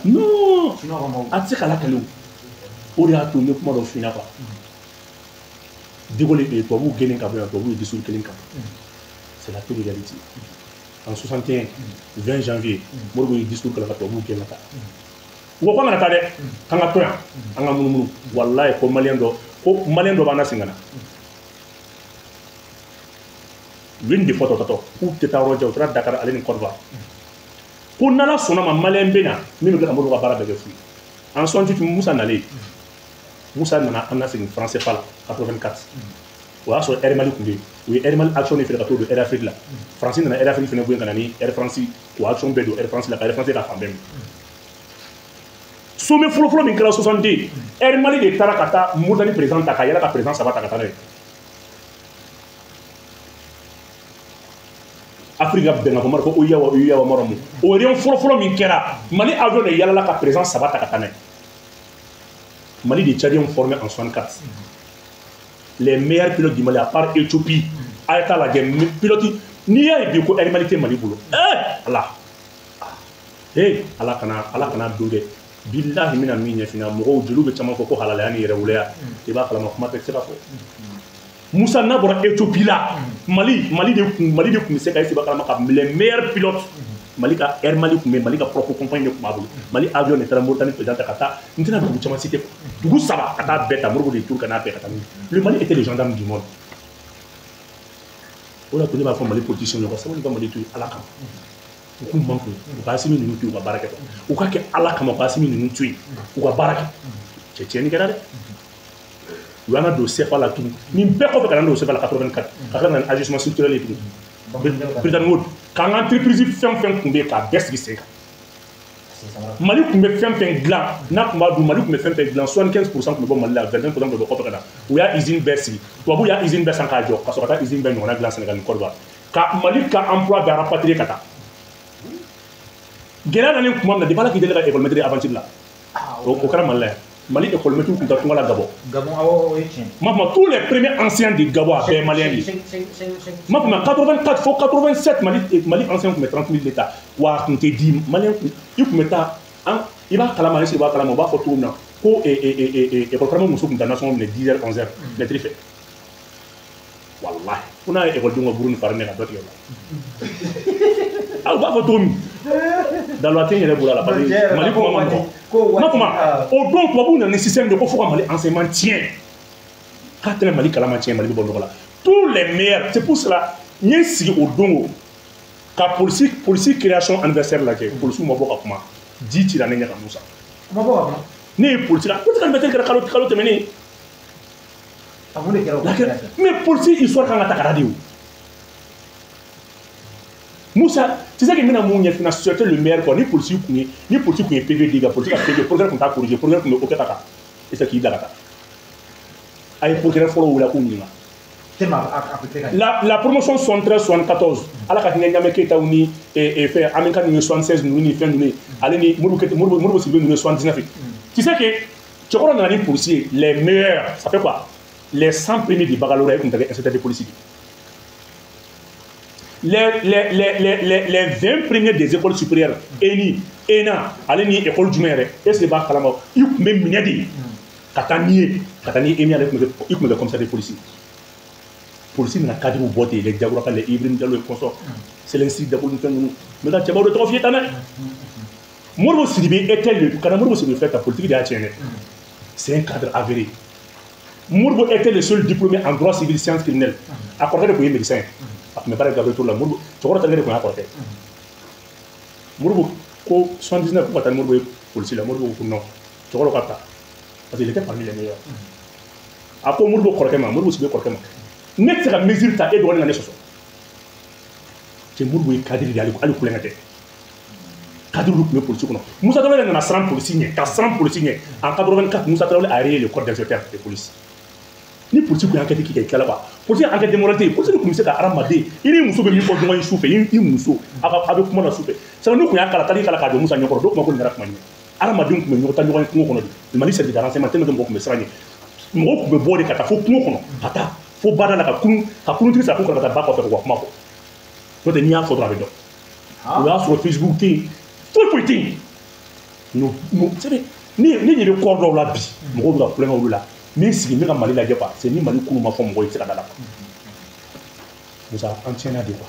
non a tɛ se ka lakale o de y'a to n bɛ kuma dɔ f'i ɲɛna quoi De Gaulle tubabuw gɛnlen ka bɔ yan tubabuw ye discours kelen kan c'est la pure réalité en 61 20 janvier Modibo ye discours kɛla ka tubabuw gɛn ka taa u ko k'an kana taa dɛ k'an ka to yan an ka munumunu walayi ko maliyɛn dɔ b'an na sen ka na u ye nin de fɔ tɔtɔtɔ k'u tɛ taa yɔrɔ jan u taara Dakar ale ni Côte d'Ivoire ko n'Ala sɔnna ma maliyɛn bɛ na min bɛ kɛ ka Modibo ka baara bɛɛ kɛ fu ye en 68 Musa nalen Musa nana an na segin franc CFA la 84 o y'a sɔrɔ Air Mali tun bɛ yen u ye Air Mali action de feere ka t'o don Air Afrique la France nana Air Afrique fana bɔ yen ka na ni Air France k'o action bɛɛ don Air France la ka Air France ka fan bɛɛ minɛ sommet fɔlɔfɔlɔ min kɛra 62 Air Mali de taara ka taa Mauritanie président ta ka yɛlɛ ka président saba ta ka taa n'a ye Afrique ka bɛn ka fɔ ko Oyawa Maramu o réunion fɔlɔfɔlɔ min kɛra Mali avion de yɛlɛla ka président saba ta ka taa n'a ye Mali des Tchadiens formés en 64. Les meilleurs pilotes du Mali, à part Éthiopie, Aïta la guerre, pilote, ni y'a eu ko Air Mali te Mali bolo. Allah kana dode. billahi mina min ɲɛfina mɔgɔw jeliw bɛ caman fɔ ko halalaya ni yɛrɛwoloya i b'a kalama kuma tɛ se ka fɔ Moussa n'a bɔra Éthiopie la Mali de kun bɛ se ka i b'a kalama ka les meilleurs pilotes Mali ka Air Mali kun bɛ Mali ka propre compagnie de kun b'a bolo Mali avion de taara Mauritanie président ka taa n tɛna dugu caman cité dugu 3 ka taa bɛɛ ta Modibo de Tour ka n'a bɛɛ ka taa le Mali était les gendarmes du monde o la ko ne b'a fɔ Mali politiciens ye sabali ka Mali to Ala kama u k'u man kun u ka Assimi ninnu to u ka baara kɛ u ka kɛ Ala kama u ka Assimi ninnu to yen u ka baara kɛ cɛ tiɲɛni kɛra dɛ u y'an ka don CFA la tugun nin bɛɛ kɔfɛ ka na don CFA la 84 ka kila ka na ajustement structurel ye tugun président Wade k'an ka entreprise fɛn fɛn kun bɛ yen k'a bɛɛ sigi sen kan Mali kun bɛ fɛn fɛn dilan n'a kun b'a dun Mali kun bɛ fɛn fɛn dilan 75% kun bɛ bɔ Mali la 25% kun bɛ bɔ kɔfɛ ka na u y'a usine bɛɛ sigi tubabuw y'a usine bɛɛ san k'a jɔ ka sɔrɔ ka taa usine bɛɛ ɲɔgɔnna dilan Sénégal ni Côte d'Ivoire ka Mali ka emploi bɛɛ rapatrier ka taa gɛlɛya nana kuma min na depuis Ala k'i deli ka école maîtrise aventure la o kɛra Mali la yan Mali école maîtrise kun taa tunga la Gabon ma fama tous les premiers anciens de Gabon a bɛɛ malien de ma fama 84 fo 87 Mali ancien kun bɛ 30 000 d'État wa kun tɛ di malien i kun bɛ taa i b'a kalama i b'a kalama u b'a fɔ cogo min na ko école karamɔgɔ muso kun taa nasɔngɔ minɛ 10h 11h maîtrise fɛ wallahi ko n'a ye école denw ka buru ni fari minɛ ka dɔ tigɛ o la u b'a fɔ cogo min dalwa tɛ n yɛrɛ bolo a la parce que Mali kuma ma nɔgɔn ma kuma o don tubabuw nana ni système de ko fo ka Mali enseignement tiɲɛ k'a tɛna Mali kalama tiɲɛ Mali bɛ bɔ nɔgɔ la tous les meilleurs c'est pour cela n ye sigi o don o ka polisi création anniversaire lajɛ polisiw ma bɔ ka kuma ji cira ne ɲɛ kan Musa ne ye polisi la polisi anniversaire kɛra kalo tɛmɛnen mais polisi histoire kan ka ta ka di o Moussa, tu sais que maintenant mon yefina c'était le meilleur quoi ni policier kun ye PV diga policier ka PV progrès kun ta corriger progrès kun o kata et c'est qui dagata ay progrès folo wala ko nyinga la promotion 73 74 ala ka hinga nyame keta uni et fait aminka ni 76 ni fin ni ale ni Modibo Sidibe ni 79 tu sais que tu crois dans les policiers les meilleurs ça fait quoi les 100 premiers du baccalauréat kun ta c'était des policiers les 20 premiers des écoles supérieures, ENI, ENA, Aleni, école du maire, et c'est pas Kalama, il y a Minadi, Katani, ENI, il y a comme ça des policiers. Les policiers n'ont pas cadre ou boîte, les Diagoura, les Ibrahim Diallo et consorts. C'est l'instit de Bolton. Mais là, tu as pas de trophée, t'as même. Modibo Sidibe était le. Quand Modibo Sidibe fait la politique de HN, c'est un cadre avéré. Modibo était le seul diplômé en droit civil sciences criminelles. À côté de pays médecin. Mais pas de Gabriel Tour là, Modibo, tu crois que tu as à côté. Modibo, 79 pour attendre Modibo policier là, Modibo non. Tu crois que parce qu'il était parmi les meilleurs. Après Modibo correctement, Modibo Sidibe correctement. Net la mesure ta et doit l'année soso. C'est Modibo est cadre de aller couler la tête. Cadre de politique non. Moussa Traoré n'a 100 policiers, 100 policiers. En 84, Moussa Traoré a arrêté le corps d'inspecteur de police. Ni politique qui enquête qui est là-bas. Politique enquête de moralité, politique qui commissaire à Ramadé. Il est Moussa qui faut donc il souffre, il Moussa avec comment la souffre. C'est nous qui a kala de Moussa Nyokoro donc ma ko ngara kuma ni. Ramadé ko nyokota nyokon ko kono. Le Mali c'est de renseignement tellement de ko mesrani. Mo ko be bodi kata fo ko kono. Ata fo bada la ka kunu tri sa ko kata ba ko fe ko kuma ko. To de nya photo avec donc. On a sur Facebook ti full politique. Nous c'est ni de cordon la bi. Mo ko plein au là. Mais si nous avons Mali la pas, c'est ni Mali qui nous a fait mourir c'est là. Nous avons entièrement des quoi.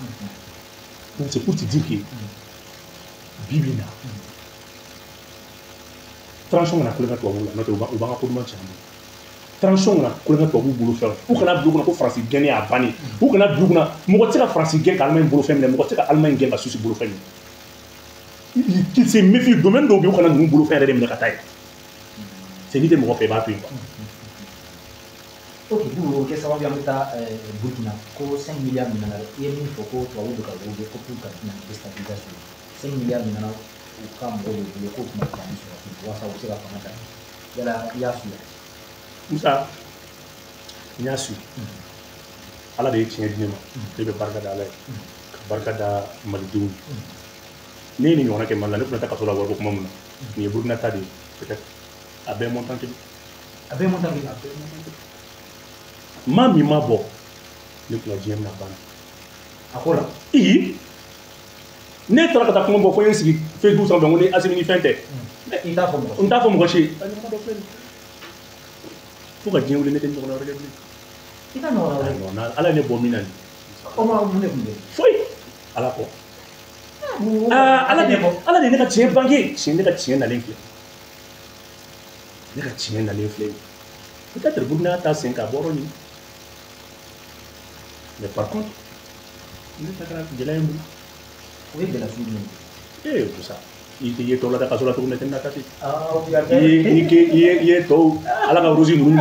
Donc c'est pour te dire que Bible na. Tranchons na kolenga to wula, notre au banga ko duma chama. Tranchons na kolenga to wulu faire. Ou kana blogu na ko France gagner à bani. Ou kana blogu na mo ko tira France gagner Allemagne bolo femle, mo ko tira Allemagne gagner ba susi bolo femle. Il se méfie domaine do bi ko kana ngum bolo faire dem na katay. C'est l'idée mo ko fait ba tout quoi. Ok, vous, qu'est-ce que ça va bien mettre Burkina? 5 milliards de dollars. Il y a une fois que tu as eu le cas de déstabilisation. 5 milliards de dollars au cas où le coup de la ça aussi la famille. Il y a su. Moussa, il y a su. Allah de tient bien. Il y a barka d'Allah. Barka da Malidoun. Ni on a que mal, ne peut pas casser la voix comme moi. Ni Burkina Tadi peut-être à bien montant. Avec montant. Mami ma bo le ko jiem na ban akola ne tara kata ko bo ko yensi Facebook so ngoni Assimi fente Il t'a fait on t'a fait mon gâcher. Faut que Dieu vous l'ait dit. Il t'a non. Non, Allah n'est pas minant. Comment vous l'avez Foi. Allah quoi. Allah n'est pas tien banquier. C'est n'est pas tien dans l'inflé. N'est pas tien dans l'inflé. Peut-être que vous n'avez pas 5 à Boroni. Mais par contre, il est pas de la oui, de la fille. Eh, tout ça. Il est tombé dans la casserole, il est tombé dans la tête. Ah, il est tombé. Allah a rosé nous,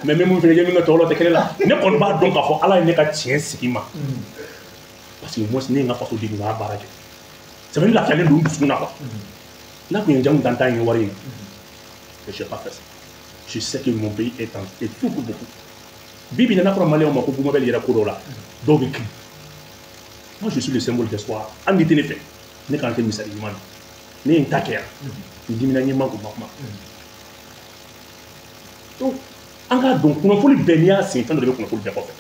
mais même si il est tombé, il est là. Ne compte pas donc à fond. Allah n'est pas tien, ce qui m'a. Parce que moi, ce n'est pas pour dire que je vais barrer. Ça veut dire la fière de l'homme, ce qu'on a pas. Là, il y a un gens dans ta ligne, je ne sais pas faire ça. Je sais que mon pays est tout pour beaucoup. Bibi n'a pas mal, on m'a beaucoup mal, il y a un coup là. Donc, moi, je suis le symbole d'espoir. En dit les faits, ne quand tu me sais, ne un taquer, ne diminue pas comme moi. Donc, en cas donc, on a fait le bénia, c'est un temps de lever qu'on a fait le bien fait.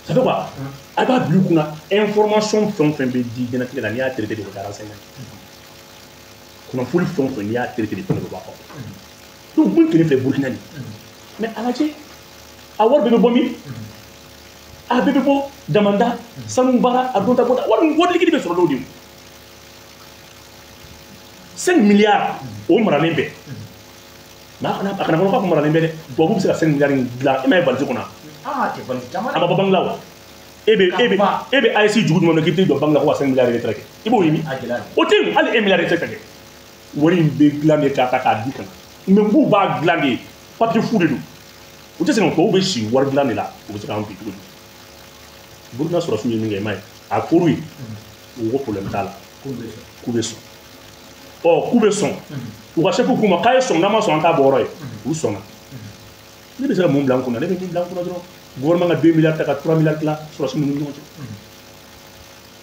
Ça fait quoi? À part plus qu'on a information from dit de notre année à traiter de regard enseignement. Qu'on a fait le fond qu'on y a traité de ton regard. Donc, vous qui fait Burkina. Mais à la tête, avoir bébé bomi. A bébé bo damanda sanubara adonta boda wadi ligidi be soro lodi 5 milliards o maralembe na akana ko maralembe de bo bu se 5 milliards la e may balti kona ah te balti tamana aba banglaw ebe IC jugu mo ngiti do banglaw ko 5 milliards de treke ibo yimi o tem ali 1 milliard de treke wori be glande ka ta dikan me bu ba glande patri fou de do o te se no ko be shi war glande la o se ka on pitu Burkina sɔrɔ suɲɛ min kɛ i m'a ye a koru ye o ko problème t'a la k'u bɛ sɔn k'u bɛ sɔn u ka chef k'u ma k'a ye sɔn n'a ma sɔn an t'a bɔ yɔrɔ ye u sɔnna ne bɛ se ka mun bila n kunna ne bɛ min bila n kunna dɔrɔn gouvernement ka 2 milliards ta ka 3 milliards tila sɔrɔsi ninnu ni ɲɔgɔn cɛ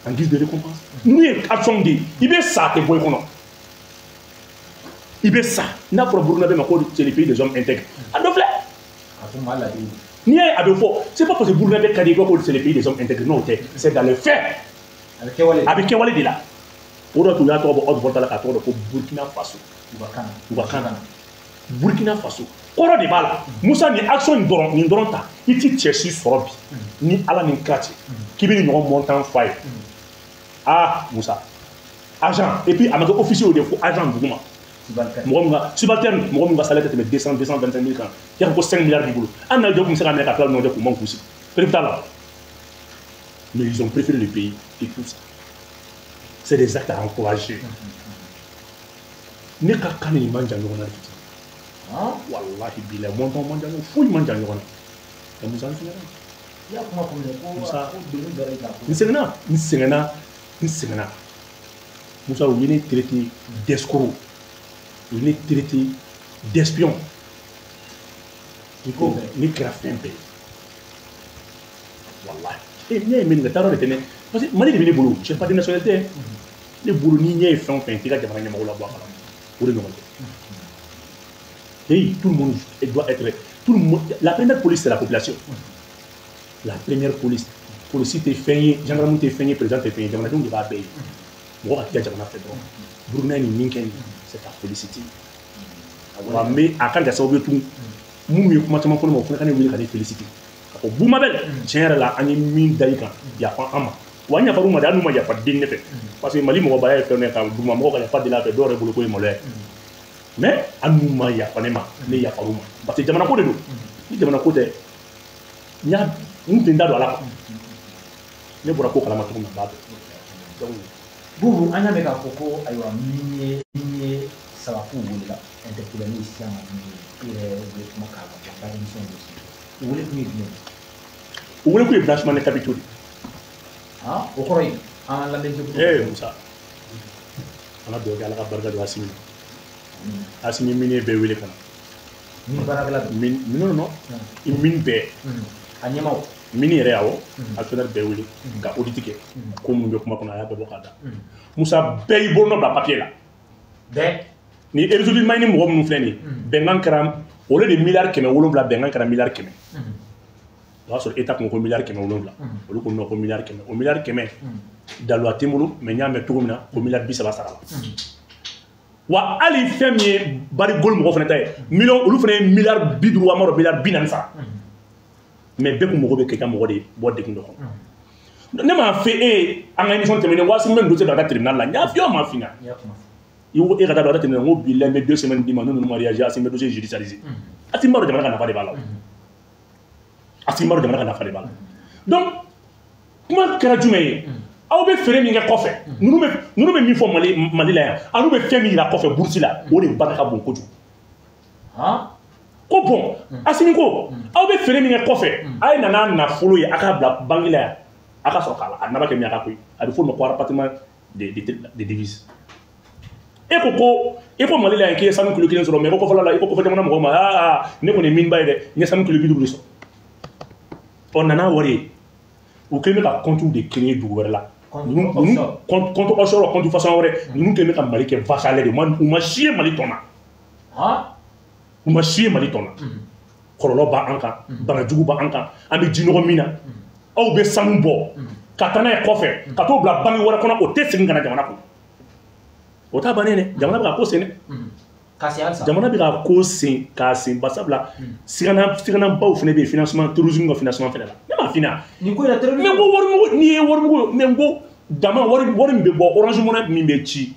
en guise de récompense n'u ye action de i bɛ sa a tɛ bɔ i kɔnɔ i bɛ sa n'a fɔra Burkina bɛ ma ko c'est le pays des hommes intègres a dɔ filɛ Ni a be fo, c'est pas parce que Burkina be kadi ko c'est le pays des hommes intégrés non, c'est dans les faits. Avec Kewale de là. Pour tout ya to bo autre volta la ka to ko Burkina Faso. Wakana. Burkina Faso. Oro de bala. Musa ni action ni doron ta. Iti tcheshi sorobi. Ni ala ni krati. Ki bi ni montant fire. Ah, Musa. Agent et puis amaka officier au défaut agent Burkina. Subalterne, moi, je salaire de 225 000 francs. Il y a encore 5 milliards de boulot. On a dit que c'est un mec à faire le nom de comment aussi. Mais ils ont préféré le pays et tout ça. C'est des actes à encourager. Ne ka kan ni manja ngona fiti. Ah, wallahi billah, mon ton manja no fouille manja ngona. Et nous allons finir. Ya kuma ko Musa ni sengena. Musa o yene traité d'escroc. Il est traité d'espion. Ni crafin pe. Wallah. Et ni mais nga taro de tene. Parce que Mali de bini bolo, je pas de nationalité. Les bolo ni ñe fin fin tiga jamana ñama wala bo kala. Pour le moment. Et tout le monde doit être tout le monde, la première police c'est la population. La première police t'es feigné, gendarme t'es feigné, président t'es feigné, jamana dum va payer. Moi qui jamana fait donc. Brunei ni minken c'est ta félicité. Mais à quand ça veut tout Moumi comment tu m'as fait mon frère quand il félicité. Au bout ma belle, tiens là, on est mine d'aïka, il y a pas un ma. Ou il n'y a pas de mal, il n'y a pas de dingue. Parce que Mali m'a baillé faire un cas, Bouma il n'y a pas de la paix d'or et boulot mollet. Mais à nous, il n'y a pas de mal, il n'y a pas de mal. Parce que jamana côté nous, il jamana côté, il y a une tenda de la. Ne pourra pas la matoume na base. Donc Boubou, anya meka koko aywa minye sababu wala interpellé ici en ile de makala kwa émission aussi. Vous voulez que vous voulez que le blanchiment des capitaux. Ah, au Corée, en la même chose. Eh, ça. On a besoin de la barga de Assimi. Assimi mine be wele kana. Min baragala. Min non. Il mine be. Anyama. Mini réawo, actionnaire be wele ka auditike. Comme nous kuma kuna ya be bokada. Musa be borno ba papier là. Be ni résultat may ni mo mu fleni. Bengan kram au lieu de milliards keme wolobla bengan kram milliards keme. Là sur état ko milliards keme wolobla. Au lieu ko no ko milliards keme. Au milliards keme. Dalwa timulu mais nyame tugumna ko milliards bi sala sala. wa ali fɛn min ye bari gol mɔgɔ fana ta ye million olu fana ye milliard 50 wa maro milliard 40 sara mais bɛɛ kun mɔgɔ bɛ kɛ ka mɔgɔ de bɔ degun dɔ kɔnɔ ne m'a fɛ e an ka émission tɛmɛnen waasi min bɛ dossier dɔ ka tribunal la n y'a f'i ye o ma f'i ɲɛna i ko e ka taa dɔ ka tribunal n ko bi n bɛ 2 semaines d'i ma n'u mariage Assimi bɛ dossier judiciarisé Assimi b'a dɔn jamana ka nafa de b'a la Assimi b'a dɔn jamana ka nafa de b'a la donc kuma kɛra jumɛn ye aw bɛ feere min kɛ kɔfɛ ninnu bɛ min fɔ Mali la yan an'u bɛ fɛn min yira kɔfɛ bourse la o de barika ka bon kojugu ko bon Assimi ko aw bɛ feere min kɛ kɔfɛ a ye nana nafolo ye a k'a bila banque la yan a ka sɔrɔ k'a la a naba kɛ min a ka koyi a bɛ fɔ o ma ko rapatriement de devises e ko Mali la yan k'i ye sanu kilo 1 sɔrɔ mais ko kɔfɛla la i ko kɔfɛ jamana mɔgɔw ma ne kɔni ye minba ye dɛ n ye sanu kilo 50 sɔrɔ ɔ nana wari ye u kɛlen bɛ ka compte de créer dugu wɛrɛ la compte offshore compte façon wɛrɛ ninnu kɛlen bɛ ka Mali kɛ vassal de u ma si ye Mali tɔn na u ma si ye Mali tɔn na kɔlɔlɔ b'an kan banajugu b'an kan an bɛ ji nɔgɔ min na aw bɛ sanu bɔ ka taa n'a ye kɔfɛ ka t'o bila banque wɛrɛ kɔnɔ o tɛ segin ka na jamana kɔnɔ o t'a bannen dɛ jamana bɛ ka ko sen dɛ jamana bɛ ka ko sen k'a sen basa bila siganan baw fana bɛ yen financement tourisme ka financement fana la ne m'a f'i ɲɛna mais ko warimugu n'i ye warimugu mais ko dama wari min bɛ bɔ Orange Money min bɛ ci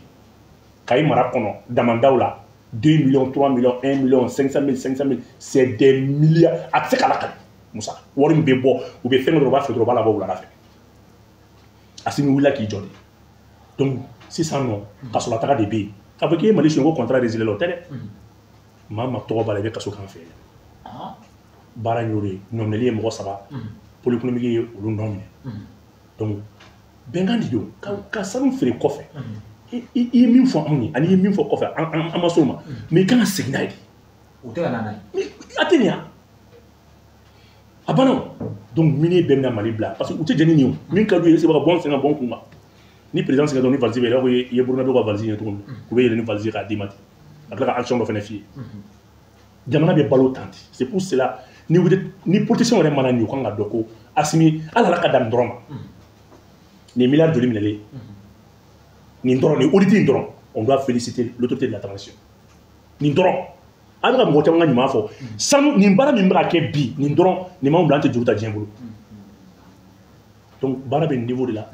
Kayi mara kɔnɔ damandaw la 2 millions 3 millions 1 million 500 000 c'est des milliards a tɛ se k'a lakali Musa wari min bɛ bɔ u bɛ fɛn dɔ u b'a fɛ dɔrɔn u b'a labɔ wulada fɛ Assimi wulila k'i jɔ de donc sisan nɔ kasola taga de bɛ yen k'a fɔ k'i ye Mali suɲɛ ko contrat résilié la o tɛ dɛ maa ma tɔgɔ b'a la i bɛ kaso kan fɛ baara y'o de ye nɔminɛli ye mɔgɔ 3 polyéconomique ye olu nɔ minɛ donc bɛnkan de don ka sanu feere kɔfɛ i ye min fɔ anw ye ani i ye min fɔ kɔfɛ an ma s'o ma mais i kan ka segin n'a ye de o tɛ ka na n'a ye a tɛ nin ya a banna donc minier bɛɛ bɛna Mali bila parce que u tɛ jɛn ni nin ye min ka d'u ye i bɛ se ka bɔ n sen ka bɔ n kun kan ni président sɛgɛn dɔn ni valise bɛ yen i b'a fɔ i ye Burukinabe ka valise ɲɛ cogo min u bɛ yɛlɛ ni valise k'a d'i ma ten a tila ka action dɔ fana f'i ye jamana bɛ balo tan ten c'est pour cela ni politicien yɛrɛ mana nin u kan ka dɔn ko Assimi hali ala ka dan nin dɔrɔn ma nin milliard joli minɛlen nin dɔrɔn nin audit in dɔrɔn on doit féliciter l'autorité de la transition nin dɔrɔn a bɛ ka mɔgɔ caman ka ɲuman fɔ sanu nin baara min bɛ ka kɛ bi nin dɔrɔn nin m'anw bila an tɛ juru ta diɲɛ bolo donc baara bɛ nin niveau de la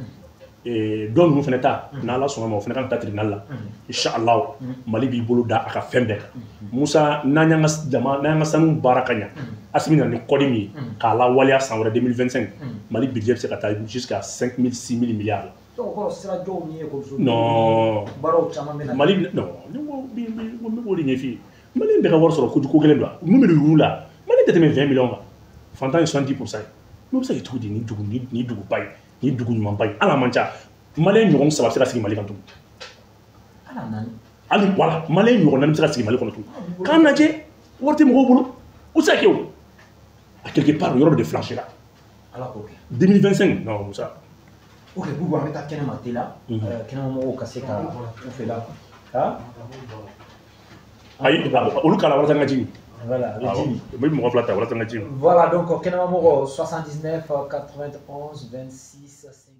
dɔw ninnu fana ta n'Ala sɔnna ma o fana kan ka taa tribunal la inchallah Mali b'i bolo da a ka fɛn bɛɛ kan Musa n'an y'an ka sanu baara ka ɲa Assimi na ni kɔdi min ye k'a lawaleya san wɛrɛ 2025 Mali budget bɛ se ka taa jusqu'à 5 000 6 000 milliards la non Mali non ne b'o de ɲɛf'i ye Mali bɛ ka wari sɔrɔ ko kelen don mun bɛ don yugu la Mali tɛ tɛmɛ 20 millions kan fantan ye 70% ye n'o bɛ se ka cogo di ni duguba ye ni dugu ɲumanba ye ala man ca Malien ɲɔgɔn 3 bɛ se ka sigi Mali kan tugun hali voilà Malien ɲɔgɔn 4 bɛ se ka sigi Mali kɔnɔ tugun k'an lajɛ wari tɛ mɔgɔw bolo o tɛ se ka kɛ o a quelque part yɔrɔ dɔ de flanché la 2025 non Musa ok Boubou an bɛ taa kɛnɛma te la kɛnɛmamɔgɔw ka se ka u fɛ la ayi olu k'a la walasa n ka jigin voilà n bɛ mɔgɔ 2 ta walasa n ka jigin voilà donc kɛnɛmamɔgɔ 79 91 26 50